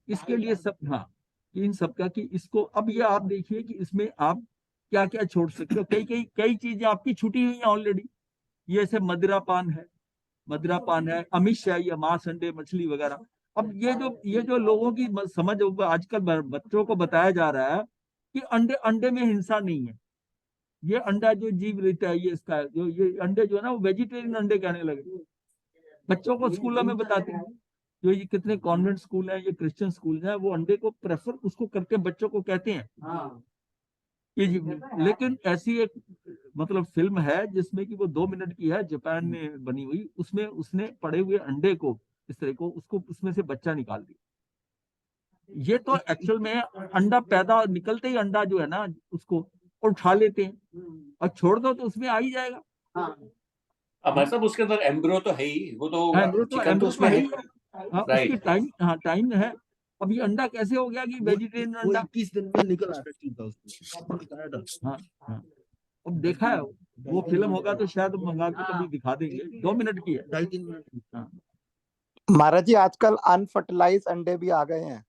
[SPEAKER 1] इसके लिए सब, हाँ, इन सब का कि इसको, अब ये आप देखिए कि इसमें आप क्या क्या छोड़ सकते हो। कई चीजें आपकी छुटी हुई हैं ऑलरेडी। ये ऐसे मदिरापान है, अमिष है, ये मांस, अंडे, मछली वगैरह। अब ये जो लोगों की समझ, आजकल बच्चों को बताया जा रहा है कि अंडे अंडे में हिंसा नहीं है। ये अंडा जो जीव रहता है, ये इसका जो ये अंडे जो है ना, वो वेजिटेरियन अंडे कहने लगे। बच्चों को स्कूलों में बताते हैं, जो ये कितने कॉन्वेंट स्कूल हैं, ये क्रिश्चियन स्कूल हैं, वो अंडे को प्रेफर उसको करके बच्चों को कहते हैं कि लेकिन ऐसी एक मतलब फिल्म है जिसमें कि वो 2 मिनट की है, जापान में बनी हुई, उसमें उसने पड़े हुए अंडे को, इस तरह को, उसको उसमें से बच्चा निकाल दिया। ये तो एक्चुअल में अंडा पैदा निकलते ही अंडा जो है ना, उसको उठा लेते हैं और छोड़ दो तो उसमें आ ही जाएगा।
[SPEAKER 5] अब भाई साहब उसके अंदर एम्ब्रियो तो है ही, वो तो चिकन तो उसमें है।
[SPEAKER 1] हाँ, उसकी
[SPEAKER 5] राइट।
[SPEAKER 1] टाइम है। अब ये अंडा कैसे हो गया कि वेजिटेरियन
[SPEAKER 2] वो
[SPEAKER 1] अंडा?
[SPEAKER 2] 21 दिन में निकल आता है।
[SPEAKER 1] हाँ हाँ, अब देखा है, वो फिल्म होगा तो शायद मंगा के कभी दिखा देंगे। 2 मिनट की है।
[SPEAKER 2] 2.5-3 मिनट।
[SPEAKER 1] हाँ,
[SPEAKER 8] महाराज जी आजकल अनफर्टिलाइज अंडे भी आ गए हैं।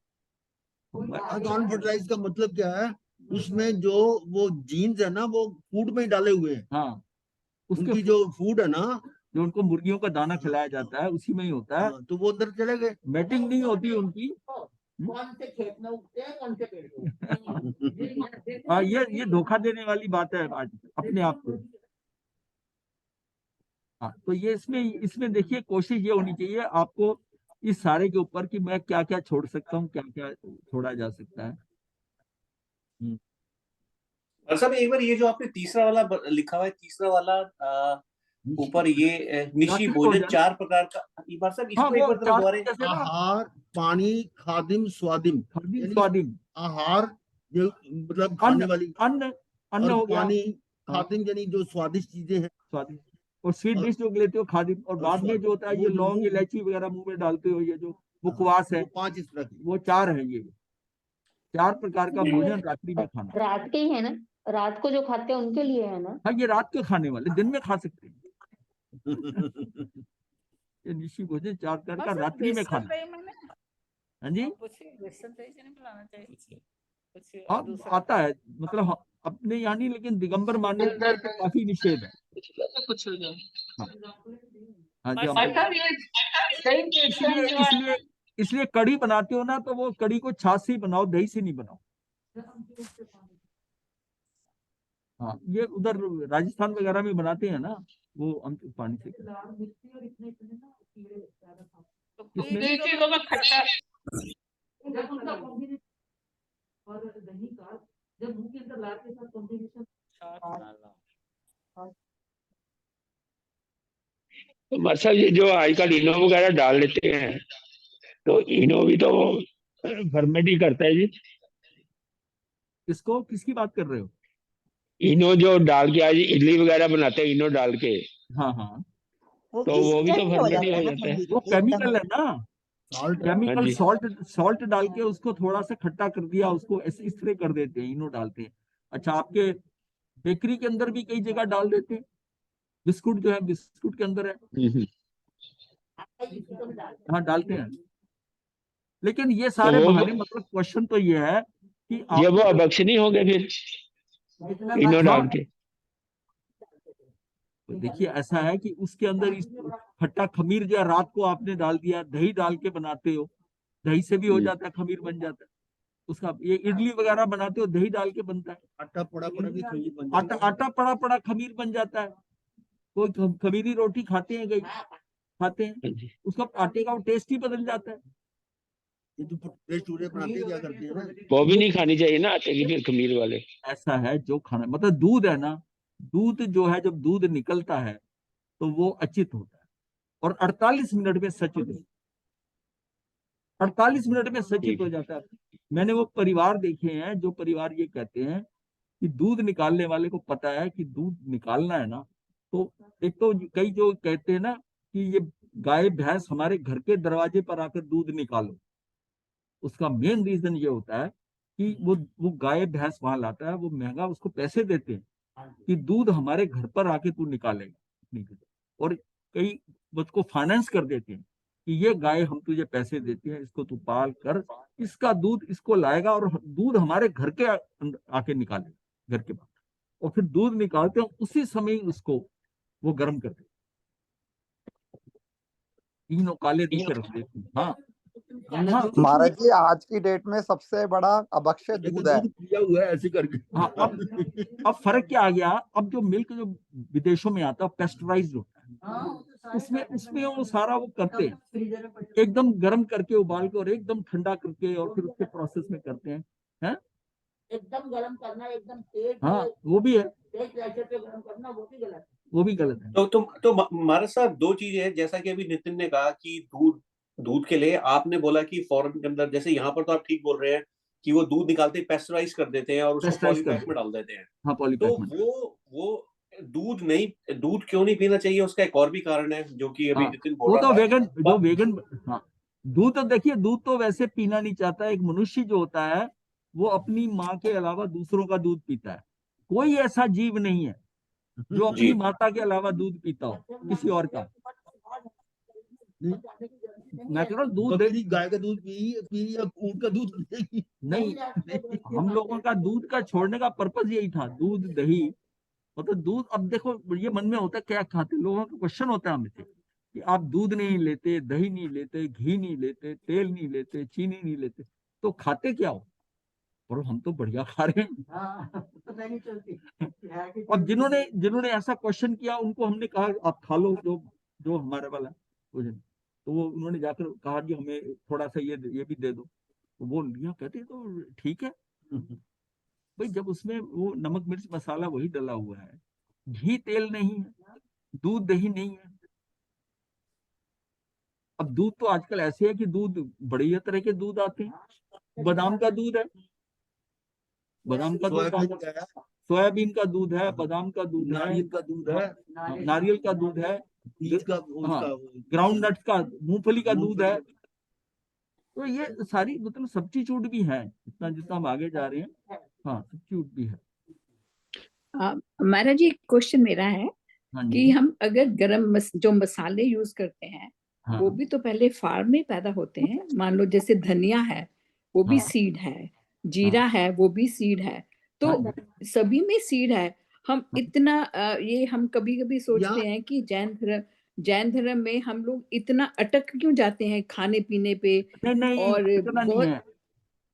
[SPEAKER 2] नॉन फर्टिलाइज का मतलब क्या है, उसमें जो वो जीन्स है ना, वो फूड में ही डाले हुए हैं।
[SPEAKER 1] हाँ, उसके
[SPEAKER 2] उनकी जो फूड है ना,
[SPEAKER 1] जो उनको मुर्गियों का दाना खिलाया जाता है, उसी में ही होता है।
[SPEAKER 2] तो वो अंदर चले गए।
[SPEAKER 1] मैटिंग नहीं होती उनकी।
[SPEAKER 3] कौन से खेत में उगते हैं, कौन से पेड़ पे?
[SPEAKER 1] हाँ, ये धोखा देने वाली बात है आज अपने आप को। हाँ, तो ये इसमें इसमें देखिए कोशिश ये होनी चाहिए आपको इस सारे के ऊपर कि मैं क्या क्या छोड़ सकता हूँ, क्या क्या छोड़ा जा सकता है।
[SPEAKER 5] और सब एक बार ये जो आपने तीसरा वाला लिखा हुआ है, तीसरा वाला ऊपर ये निशी
[SPEAKER 1] रात्रि
[SPEAKER 5] भोजन
[SPEAKER 1] भोजन।
[SPEAKER 5] 4 प्रकार का, एक बार साहब
[SPEAKER 1] हाँ,
[SPEAKER 5] इसको एक
[SPEAKER 1] वो
[SPEAKER 5] बार जरा
[SPEAKER 1] चार
[SPEAKER 5] दोबारे।
[SPEAKER 1] जैसे ना
[SPEAKER 2] आहार, पानी, खादिम, स्वादिम।
[SPEAKER 1] खादिम
[SPEAKER 2] यानी
[SPEAKER 1] स्वादिम,
[SPEAKER 2] आहार जो मतलब खाने
[SPEAKER 1] अन्न
[SPEAKER 2] वाली,
[SPEAKER 1] अन्न अन्न
[SPEAKER 2] और
[SPEAKER 1] हो गया।
[SPEAKER 2] पानी,
[SPEAKER 1] हाँ,
[SPEAKER 2] खादिम यानी जो स्वादिष्ट चीजें हैं,
[SPEAKER 1] स्वादिम। और स्वीट
[SPEAKER 2] और,
[SPEAKER 1] डिश जो लेते हो खादिम, और बाद में
[SPEAKER 2] स्वाद
[SPEAKER 1] जो होता है ये
[SPEAKER 2] वो जो
[SPEAKER 1] लौंग इलायची वगैरह मुंह में डालते हो, ये जो मुखवास है,
[SPEAKER 2] वो 5 इस तरह की।
[SPEAKER 1] वो 4 है। ये 4 प्रकार का भोजन रात्रि में खाना।
[SPEAKER 9] रात के ही है ना, रात को जो खाते हैं उनके लिए है ना।
[SPEAKER 1] हाँ, ये रात के खाने वाले, दिन में खा सकते हैं। ये निशी भोजन 4 प्रकार का रात्रि में खाना। हाँ जी, हाँ आता है, मतलब अपने यहाँ नहीं, लेकिन दिगंबर मानने में तो काफी निषेध है। हाँ, हाँ जी, इसलिए इसलिए कढ़ी बनाते हो ना, तो वो कढ़ी को छाछ से ही बनाओ, दही से नहीं बनाओ। हाँ, ये उधर राजस्थान वगैरह में बनाते हैं ना, वो अमचूर पानी से।
[SPEAKER 3] और दही का जब मुंह के अंदर लाल के साथ कॉम्बिनेशन।
[SPEAKER 10] मतलब ये जो आजकल इनो वगैरह डाल लेते हैं, तो इनो भी तो फर्मेंट ही करता है जी।
[SPEAKER 1] इसको किसकी बात कर रहे हो?
[SPEAKER 10] इनो जो डाल के आज इडली वगैरह बनाते हैं, इनो डाल के,
[SPEAKER 1] हाँ हाँ,
[SPEAKER 10] तो वो भी तो फर्मेंट ही हो जाता है।
[SPEAKER 1] वो केमिकल है ना,
[SPEAKER 2] सॉल्ट।
[SPEAKER 10] हाँ
[SPEAKER 1] केमिकल
[SPEAKER 10] जी।
[SPEAKER 1] सॉल्ट डाल के उसको थोड़ा सा खट्टा कर दिया, उसको इस तरह कर देते हैं, इनो डालते हैं। अच्छा, आपके बेकरी के अंदर भी कई जगह डाल देते हैं, बिस्कुट जो है बिस्कुट के अंदर है, हाँ डालते हैं। लेकिन ये
[SPEAKER 10] तो
[SPEAKER 1] सारे
[SPEAKER 10] वो
[SPEAKER 1] बहाने, मतलब क्वेश्चन तो ये है कि
[SPEAKER 10] ये वो
[SPEAKER 1] आपको
[SPEAKER 10] अभक्ष नहीं हो गए फिर इनो डाल
[SPEAKER 1] हाँ,
[SPEAKER 10] के।
[SPEAKER 1] तो देखिए ऐसा है कि उसके अंदर इस खट्टा खमीर जो है रात को आपने डाल दिया, दही डाल के बनाते हो, दही से भी हो जाता है, खमीर बन जाता है उसका। ये इडली वगैरह बनाते हो, दही डाल के बनता है।
[SPEAKER 2] आटा पड़ा पड़ा भी खमीर बन
[SPEAKER 1] आटा
[SPEAKER 2] जाता है।
[SPEAKER 1] आटा पड़ा पड़ा खमीर बन जाता है। कोई खमीरी रोटी खाते हैं, कई खाते हैं,
[SPEAKER 10] हाँ जी।
[SPEAKER 1] उसका आटे का टेस्ट ही बदल जाता है।
[SPEAKER 2] ये जो पेस्ट पूरे बनाते हैं क्या करते हैं ना,
[SPEAKER 10] वो भी नहीं खानी चाहिए ना आटे की फिर खमीर वाले।
[SPEAKER 1] ऐसा है जो खाना, मतलब दूध है ना, दूध जो है जब दूध निकलता है तो वो अचित होता है, और 48 मिनट में सचित होता है। 48 मिनट में सचित हो जाता है। मैंने वो परिवार देखे हैं, जो परिवार ये कहते हैं कि दूध निकालने वाले को पता है कि दूध निकालना है ना, तो एक तो कई जो कहते हैं ना कि ये गाय भैंस हमारे घर के दरवाजे पर आकर दूध निकालो, उसका मेन रीजन ये होता है कि वो गाय भैंस वहां लाता है, वो महंगा उसको पैसे देते हैं कि दूध हमारे घर पर आके तू निकालेगा। और कई उसको फाइनेंस कर देते हैं कि ये गाय हम तुझे पैसे देते हैं, इसको तू पाल कर, इसका दूध इसको लाएगा और दूध हमारे घर के आके निकालेगा घर के बाहर, और फिर दूध निकालते हैं उसी समय ही उसको वो गर्म कर देते, तीनों काले दूध रख देते हैं। हाँ हाँ,
[SPEAKER 8] महाराज जी आज की डेट में सबसे बड़ा अभक्ष्य
[SPEAKER 2] लेकिन
[SPEAKER 8] दूध है।
[SPEAKER 2] दूध पिया हुआ है ऐसे करके।
[SPEAKER 1] हाँ, अब फर्क क्या आ गया, अब जो मिल्क जो विदेशों में आता है पेस्टराइज्ड होता है, उसमें उसमें वो सारा वो करते हैं, एकदम गर्म करके उबाल के और एकदम ठंडा करके और फिर उसके प्रोसेस में करते हैं।
[SPEAKER 3] एकदम गरम करना, एकदम तेज
[SPEAKER 1] हाँ, वो भी है,
[SPEAKER 3] तेज प्रेशर पे गरम करना, वो भी गलत है।
[SPEAKER 1] वो भी गलत है।
[SPEAKER 5] तो महाराज साहब दो चीजें हैं, जैसा कि अभी नितिन ने कहा कि दूध के लिए आपने बोला कि फॉरेन के अंदर, जैसे यहाँ पर तो आप ठीक बोल रहे हैं कि वो दूध निकालते पेस्चराइज कर देते हैं और उसको
[SPEAKER 1] पेस्टराइज
[SPEAKER 5] पॉलीपैक
[SPEAKER 1] करते
[SPEAKER 5] में डाल देते हैं।
[SPEAKER 1] हाँ,
[SPEAKER 5] तो
[SPEAKER 1] पॉलीपैक में।
[SPEAKER 5] वो दूध क्यों नहीं पीना चाहिए, उसका एक और भी कारण है जो कि अभी
[SPEAKER 1] हाँ,
[SPEAKER 5] नितिन
[SPEAKER 1] वो
[SPEAKER 5] बोल
[SPEAKER 1] तो
[SPEAKER 5] रहा
[SPEAKER 1] वेगन,
[SPEAKER 5] था।
[SPEAKER 1] जो वेगन, हाँ, दूध तो देखिए, दूध तो वैसे पीना नहीं चाहता है। एक मनुष्य जो होता है वो अपनी माँ के अलावा दूसरों का दूध पीता है। कोई ऐसा जीव नहीं है जो अपनी
[SPEAKER 5] जी।
[SPEAKER 1] माता के अलावा दूध पीता हो किसी और का। मैं कह रहा हूँ दूध
[SPEAKER 2] बकरी गाय का दूध पी या ऊँट का दूध पिएगी?
[SPEAKER 1] नहीं, हम लोगों का दूध का छोड़ने का पर्पज यही था, दूध दही, मतलब दूध। अब देखो ये मन में होता है क्या खाते, लोगों का क्वेश्चन होता है हमसे कि आप दूध नहीं लेते, दही नहीं लेते, घी नहीं लेते, तेल नहीं लेते, चीनी नहीं लेते, तो खाते क्या हो? और हम तो बढ़िया खा रहे हैं।
[SPEAKER 3] हाँ, पता नहीं चलती है कि
[SPEAKER 1] और जिन्होंने ऐसा क्वेश्चन किया उनको हमने कहा आप खा लो जो हमारे वाला भोजन, तो वो उन्होंने जाकर कहा कि हमें थोड़ा सा ये भी दे दो, तो वो लिया, कहते तो ठीक है भाई, जब उसमें वो नमक मिर्च मसाला वही डला हुआ है, घी तेल नहीं है, दूध दही नहीं है। अब दूध तो आजकल ऐसे है कि दूध बड़े तरह के दूध आते हैं, बादाम का दूध है, बादाम का दूध
[SPEAKER 2] सोयाबीन का है,
[SPEAKER 1] सोयाबीन का दूध है, बादाम का दूध है,
[SPEAKER 2] नारियल का दूध है,
[SPEAKER 1] नारियल का दूध है,
[SPEAKER 2] बीज का
[SPEAKER 1] हाँ,
[SPEAKER 2] उसका
[SPEAKER 1] ग्राउंड नट्स का, मूंगफली का दूध है।
[SPEAKER 2] मूंगफली
[SPEAKER 1] तो ये सारी मतलब सब्स्टिट्यूट भी है, जितना जितना हम आगे जा रहे हैं, हाँ सब्स्टिट्यूट भी है।
[SPEAKER 11] महाराज जी, क्वेश्चन मेरा है
[SPEAKER 1] हाँ
[SPEAKER 11] कि
[SPEAKER 1] जी,
[SPEAKER 11] हम अगर जो मसाले यूज करते हैं
[SPEAKER 1] हाँ
[SPEAKER 11] वो भी तो पहले फार्म में पैदा होते हैं। मान लो जैसे धनिया है वो भी
[SPEAKER 1] हाँ
[SPEAKER 11] सीड है, जीरा है वो भी सीड है, तो
[SPEAKER 1] हाँ
[SPEAKER 11] सभी में सीड है। हम इतना ये हम कभी कभी
[SPEAKER 2] या
[SPEAKER 11] सोचते हैं कि जैन धर्म में हम लोग इतना अटक क्यों जाते हैं खाने पीने पे,
[SPEAKER 1] नहीं
[SPEAKER 11] और
[SPEAKER 1] अटकना नहीं
[SPEAKER 11] बहुत
[SPEAKER 1] है,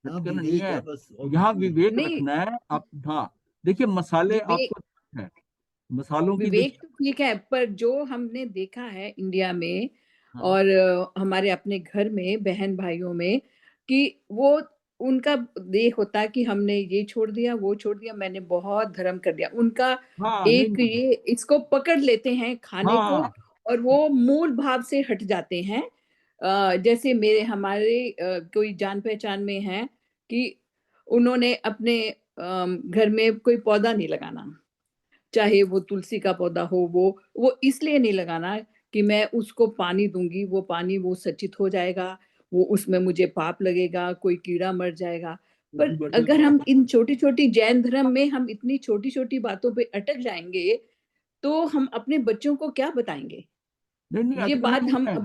[SPEAKER 2] हाँ
[SPEAKER 1] अटकना नहीं
[SPEAKER 2] विवेक
[SPEAKER 1] है,
[SPEAKER 2] है बस और
[SPEAKER 1] यहाँ
[SPEAKER 2] कुछ नहीं।
[SPEAKER 1] विवेक
[SPEAKER 11] नहीं।
[SPEAKER 1] रखना है आप। हाँ देखिए, मसाले
[SPEAKER 11] विवेक
[SPEAKER 1] आपको है, मसालों की
[SPEAKER 11] विवेक
[SPEAKER 1] देखिए,
[SPEAKER 11] तो ठीक है, पर जो हमने देखा है इंडिया में
[SPEAKER 1] हाँ
[SPEAKER 11] और हमारे अपने घर में बहन भाइयों में कि वो उनका ये होता है कि हमने ये छोड़ दिया वो छोड़ दिया, मैंने बहुत धर्म कर दिया उनका।
[SPEAKER 1] हाँ
[SPEAKER 11] एक
[SPEAKER 1] नहीं
[SPEAKER 11] ये इसको पकड़ लेते हैं खाने को
[SPEAKER 1] हाँ
[SPEAKER 11] और वो मूल भाव से हट जाते हैं। जैसे हमारे कोई जान पहचान में है कि उन्होंने अपने घर में कोई पौधा नहीं लगाना, चाहे वो तुलसी का पौधा हो, वो इसलिए नहीं लगाना कि मैं उसको पानी दूंगी, वो पानी वो सचित हो जाएगा, वो उसमें मुझे पाप लगेगा, कोई कीड़ा मर जाएगा। पर अगर हम इन छोटी छोटी जैन धर्म में हम इतनी छोटी छोटी बातों पे अटक जाएंगे तो हम अपने बच्चों को क्या बताएंगे?
[SPEAKER 1] नहीं
[SPEAKER 11] ये
[SPEAKER 1] अटकना
[SPEAKER 11] बात
[SPEAKER 1] नहीं
[SPEAKER 11] हम
[SPEAKER 1] है,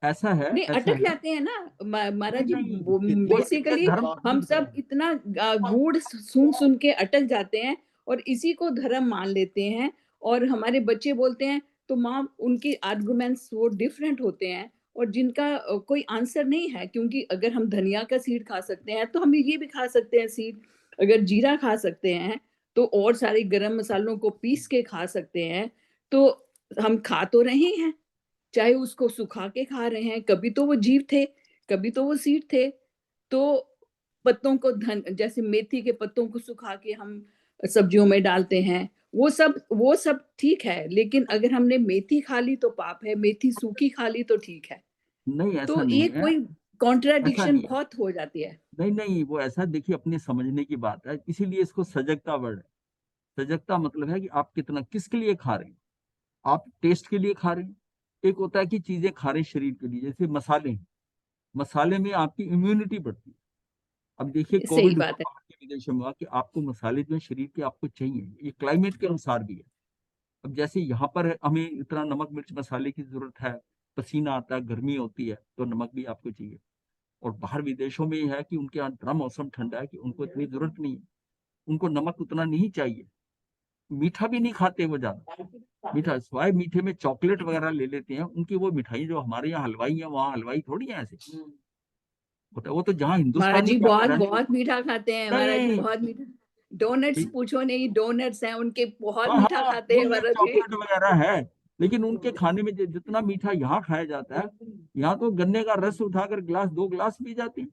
[SPEAKER 1] ऐसा है
[SPEAKER 11] नहीं,
[SPEAKER 1] ऐसा
[SPEAKER 11] अटक
[SPEAKER 1] है।
[SPEAKER 11] जाते हैं ना महाराज जी।
[SPEAKER 1] नहीं वो इसलिए
[SPEAKER 11] बेसिकली
[SPEAKER 1] धर्म,
[SPEAKER 11] हम सब इतना गूढ़ सुन सुन के अटक जाते हैं और इसी को धर्म मान लेते हैं। और हमारे बच्चे बोलते हैं तो माँ उनकी आर्गुमेंट्स वो डिफरेंट होते हैं और जिनका कोई आंसर नहीं है, क्योंकि अगर हम धनिया का सीड खा सकते हैं तो हम ये भी खा सकते हैं सीड, अगर जीरा खा सकते हैं तो और सारे गरम मसालों को पीस के खा सकते हैं, तो हम खा तो रहे हैं, चाहे उसको सुखा के खा रहे हैं। कभी तो वो जीव थे, कभी तो वो सीड थे। तो पत्तों को जैसे मेथी के पत्तों को सुखा के हम सब्जियों में डालते हैं, वो सब ठीक है, लेकिन अगर हमने मेथी खा ली तो पाप है, मेथी सूखी खा ली तो ठीक है।
[SPEAKER 1] नहीं ऐसा
[SPEAKER 11] तो
[SPEAKER 1] नहीं
[SPEAKER 11] ये
[SPEAKER 1] है,
[SPEAKER 11] कोई
[SPEAKER 1] ऐसा
[SPEAKER 11] कॉन्ट्राडिक्शन
[SPEAKER 1] नहीं है,
[SPEAKER 11] बहुत हो जाती है।
[SPEAKER 1] नहीं वो ऐसा देखिए अपने समझने की बात है, इसीलिए इसको सजगता वर्ड है। सजगता मतलब है कि आप कितना किसके लिए खा रहे हैं, आप टेस्ट के लिए खा रहे हैं, एक होता है कि चीजें खा रहे हैं शरीर के लिए, जैसे मसाले हैं, मसाले में आपकी इम्यूनिटी बढ़ती है। अब देखिए
[SPEAKER 11] सही
[SPEAKER 1] कोविड हुआ
[SPEAKER 11] बात है।
[SPEAKER 1] बाहर के विदेशों में हुआ कि आपको मसाले जो है शरीर के आपको चाहिए, ये क्लाइमेट के अनुसार भी है। अब जैसे यहाँ पर हमें इतना नमक मिर्च मसाले की जरूरत है, पसीना आता है, गर्मी होती है, तो नमक भी आपको चाहिए। और बाहर विदेशों में ये है कि उनके यहाँ इतना मौसम ठंडा है कि उनको इतनी जरूरत नहीं है, उनको नमक उतना नहीं चाहिए, मीठा भी नहीं खाते वो ज्यादा, मीठा स्वाय मीठे में चॉकलेट वगैरह ले लेते हैं। उनकी वो मिठाई जो हमारे यहाँ हलवाई है, वहाँ हलवाई थोड़ी है ऐसे होता है, वो तो जहाँ
[SPEAKER 11] महाराज
[SPEAKER 1] हिंदुस्तानी
[SPEAKER 11] जी बहुत
[SPEAKER 1] जाकर
[SPEAKER 11] बहुत मीठा खाते हैं, महाराज जी
[SPEAKER 1] नहीं
[SPEAKER 11] बहुत मीठा। डोनट्स पूछो नहीं, डोनट्स हैं उनके, बहुत
[SPEAKER 1] हाँ
[SPEAKER 11] मीठा
[SPEAKER 1] हाँ
[SPEAKER 11] खाते
[SPEAKER 1] वो
[SPEAKER 11] हैं
[SPEAKER 1] ये
[SPEAKER 11] महाराज जी।
[SPEAKER 1] चॉकलेट वगैरह है, लेकिन उनके खाने में जितना मीठा यहाँ खाया जाता है, यहाँ तो गन्ने का रस उठाकर गिलास 2 गिलास पी जाती है।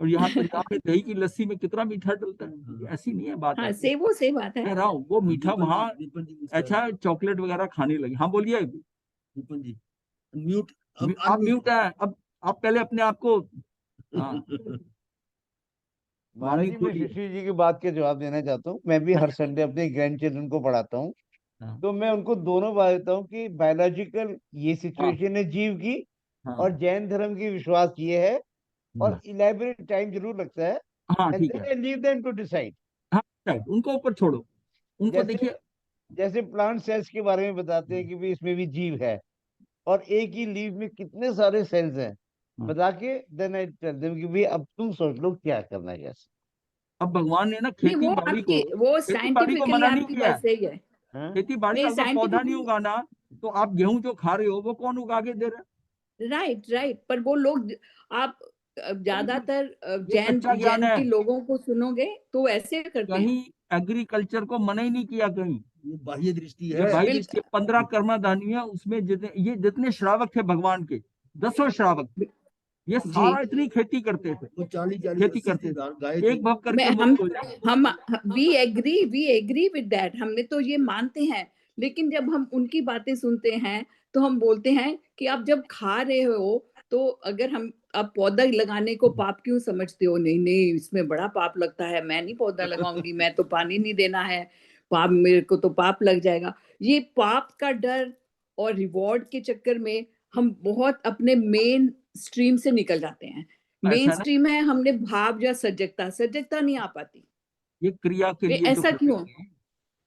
[SPEAKER 1] और यहाँ पंजाब में दही की लस्सी में कितना मीठा डलता है, ये ऐसी नहीं है बात,
[SPEAKER 11] हाँ,
[SPEAKER 1] ऐसी
[SPEAKER 11] सही बात है।
[SPEAKER 1] कह रहा हूँ वो मीठा वहाँ
[SPEAKER 2] दीपन जी
[SPEAKER 1] अच्छा चॉकलेट वगैरह खाने लगे। हाँ बोलिए,
[SPEAKER 2] दीपन जी म्यूट अब
[SPEAKER 1] आप म्यूट है, अब आप पहले अपने आप को, हाँ
[SPEAKER 6] महाराज
[SPEAKER 1] वाणी
[SPEAKER 6] जी, मैं
[SPEAKER 1] खोलिए।
[SPEAKER 6] सुशील जी की बात के जवाब देना चाहता हूँ। मैं भी हर संडे अपने ग्रैंड चिल्ड्रन को पढ़ाता हूँ,
[SPEAKER 1] हाँ
[SPEAKER 6] तो मैं उनको दोनों बात देता हूँ कि बायोलॉजिकल ये
[SPEAKER 1] हाँ
[SPEAKER 6] सिचुएशन है जीव की,
[SPEAKER 1] हाँ
[SPEAKER 6] और जैन धर्म की विश्वास ये है, और
[SPEAKER 1] हाँ
[SPEAKER 6] इलेबोरेट टाइम जरूर लगता है,
[SPEAKER 1] हाँ,
[SPEAKER 6] एंड
[SPEAKER 1] ठीक
[SPEAKER 6] देन
[SPEAKER 1] है,
[SPEAKER 6] I leave them to decide.
[SPEAKER 1] हाँ right, उनको ऊपर छोड़ो, उनको
[SPEAKER 6] जैसे
[SPEAKER 1] देखिए।
[SPEAKER 6] जैसे प्लांट सेल्स के बारे में बताते हैं कि भी इसमें भी जीव है, और एक ही लीव में कितने सारे सेल्स हैं,
[SPEAKER 1] हाँ,
[SPEAKER 6] बता के देन आई टेल देम कि भी अब तुम सोच लो क्या करना है कैसे।
[SPEAKER 1] अब भगवान ने ना
[SPEAKER 11] नहीं, वो
[SPEAKER 1] खेती बाड़ी को
[SPEAKER 11] साइंटिफिकली
[SPEAKER 1] मना नहीं
[SPEAKER 11] आपकी
[SPEAKER 1] किया
[SPEAKER 11] बात
[SPEAKER 1] है।
[SPEAKER 11] सही है।
[SPEAKER 6] हाँ?
[SPEAKER 1] खेती बाड़ी
[SPEAKER 11] नहीं,
[SPEAKER 1] अगर पौधा नहीं
[SPEAKER 11] साइंटिफिकली
[SPEAKER 1] उगाना, तो आप गेहूं जो खा रहे हो वो कौन उगा के दे रहा है?
[SPEAKER 11] राइट राइट, पर वो लोग आप ज्यादातर
[SPEAKER 1] ये
[SPEAKER 11] जैन
[SPEAKER 1] कच्चा ज्ञान
[SPEAKER 11] जैन
[SPEAKER 1] है।
[SPEAKER 11] के लोगों को सुनोगे तो ऐसे करते हैं।
[SPEAKER 1] कहीं एग्रीकल्चर को मना ही नहीं किया कहीं।
[SPEAKER 2] ये बाह्य दृष्टि
[SPEAKER 1] ये
[SPEAKER 2] है।
[SPEAKER 1] भाई
[SPEAKER 11] बिल्कुल।
[SPEAKER 1] 15 कर्माधानी है, उसमें जितने श्रावक थे भगवान के, 10 श्रावक, ये
[SPEAKER 11] जी
[SPEAKER 1] सारा इतनी खेती करते थे,
[SPEAKER 2] वो 40
[SPEAKER 1] खेती
[SPEAKER 2] 80
[SPEAKER 1] करते थे,
[SPEAKER 2] गाय थी।
[SPEAKER 1] एक भव करके
[SPEAKER 11] मैं
[SPEAKER 1] मुक्त हो जाए।
[SPEAKER 11] हम वी एग्री विद दैट, हमने तो ये मानते हैं। लेकिन जब हम उनकी बातें सुनते हैं तो हम बोलते हैं कि आप जब खा रहे हो तो अगर हम आप पौधा लगाने को पाप क्यों समझते हो? नहीं नहीं, इसमें बड़ा पाप लगता है, मैं नहीं पौधा लगाऊंगी, मैं तो पानी नहीं देना है, पाप मेरे को तो पाप लग जाएगा। ये पाप का डर और रिवॉर्ड के चक्कर में हम बहुत अपने मेन स्ट्रीम से निकल जाते हैं। मेन
[SPEAKER 1] ऐसा ना,
[SPEAKER 11] स्ट्रीम है हमने भाव या सजगता नहीं आ पाती।
[SPEAKER 1] ये क्रिया के
[SPEAKER 11] ये
[SPEAKER 1] लिए जो
[SPEAKER 11] ऐसा क्यों?
[SPEAKER 1] करेंगे।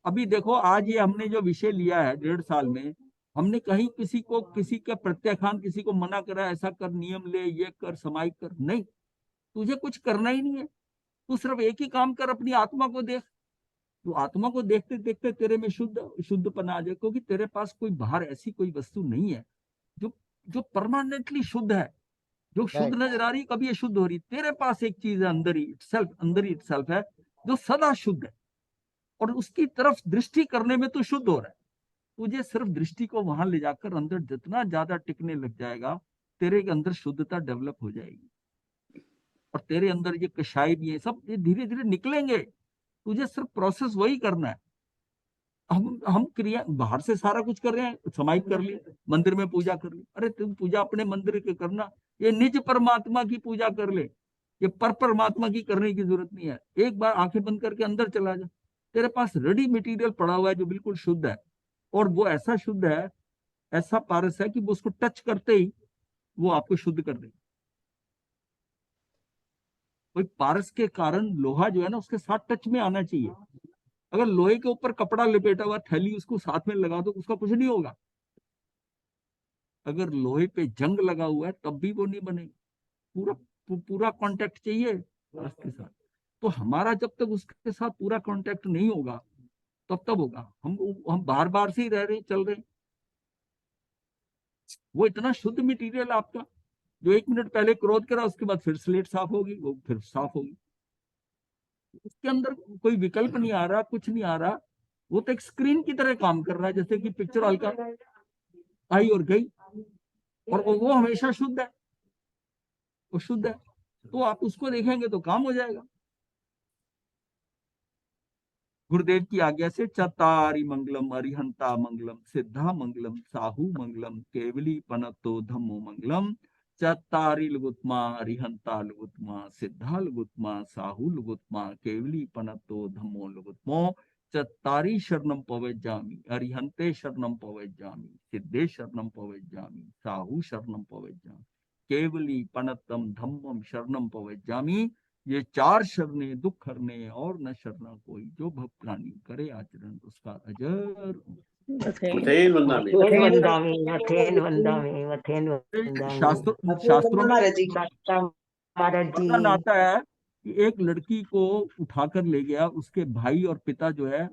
[SPEAKER 1] अभी देखो, आज ये हमने जो विषय लिया है 1.5 साल में, हमने कहीं किसी का प्रत्याख्यान, किसी को मना करा ऐसा कर, नियम ले, ये कर, समाई कर, नहीं। तुझे कुछ करना ही नहीं है। तू सिर्फ एक ही काम कर, अपनी आत्मा को देख। तो आत्मा को देखते देखते तेरे में शुद्धपना आ जाए, क्योंकि तेरे पास कोई बाहर ऐसी कोई वस्तु नहीं है जो जो परमानेंटली शुद्ध है, जो शुद्ध
[SPEAKER 6] Right.
[SPEAKER 1] नजर आ रही, कभी ये शुद्ध हो रही। तेरे पास एक चीज है अंदर ही इटसेल्फ है, जो सदा शुद्ध है, और उसकी तरफ दृष्टि करने में तू शुद्ध हो रहा है। तुझे सिर्फ दृष्टि को वहां ले जाकर अंदर जितना ज्यादा टिकने लग जाएगा, तेरे के अंदर शुद्धता डेवलप हो जाएगी, और तेरे अंदर ये कषाय भी है, सब ये धीरे धीरे निकलेंगे। तुझे सिर्फ प्रोसेस वही करना है। हम क्रिया बाहर से सारा कुछ कर रहे हैं, समाहित कर ली, मंदिर में पूजा कर ली। अरे तुम पूजा अपने मंदिर के करना, ये निज परमात्मा की पूजा कर ले। ये परमात्मा की करने की जरूरत नहीं है। एक बार आंखें बंद करके अंदर चला जा, तेरे पास रेडी मटेरियल पड़ा हुआ है जो बिल्कुल शुद्ध है, और वो ऐसा शुद्ध है, ऐसा पारस है कि वो उसको टच करते ही वो आपको शुद्ध कर देगा। कोई पारस के कारण लोहा जो है ना, उसके साथ टच में आना चाहिए। अगर लोहे के ऊपर कपड़ा लपेटा हुआ थैली उसको साथ में लगा दो, उसका कुछ नहीं होगा। अगर लोहे पे जंग लगा हुआ है तब भी वो नहीं बनेगा। पूरा कांटेक्ट चाहिए उसके साथ। तो हमारा जब तक उसके साथ पूरा कांटेक्ट नहीं होगा तब होगा। हम बार बार से ही रह रहे, चल रहे। वो इतना शुद्ध मटेरियल आपका, जो 1 मिनट पहले क्रोध करा, उसके बाद फिर स्लेट साफ होगी, वो फिर साफ होगी। उसके अंदर कोई विकल्प नहीं आ रहा, कुछ नहीं आ रहा। वो तो एक स्क्रीन की तरह काम कर रहा है, जैसे कि पिक्चर हल्का आई और गई, और वो हमेशा शुद्ध है, वो शुद्ध है। तो आप उसको देखेंगे तो काम हो जाएगा। गुरुदेव की आज्ञा से चतारी मंगलम, अरिहंता मंगलम, सिद्धा मंगलम, साहू मंगलम, केवली पनतो धम्मो मंगलम। चतारी लुगुत्मा, अरिहंता लुगुत्मा, सिद्धा लुगुत्मा, साहू लुगुत्मा, केवली पनतो धम्मो लुगुत्मो। चतारी शरणम पवेज्जामि, अरिहंते शरणम पवेज्जामि, सिद्धे शरणम पवेज्जामि, साहू शरणम पवेज्जामि, केवली पनतम धम्मम शरणम पवेज्जामि। ये 4 शरणें दुख हरने और न शरणा कोई, जो भव प्राणी करे आचरण उसका अजर।
[SPEAKER 5] मथेन वंदामी।
[SPEAKER 1] शास्त्रों में वर्णन आता है कि एक लड़की को उठाकर ले गया उसके भाई और पिता जो है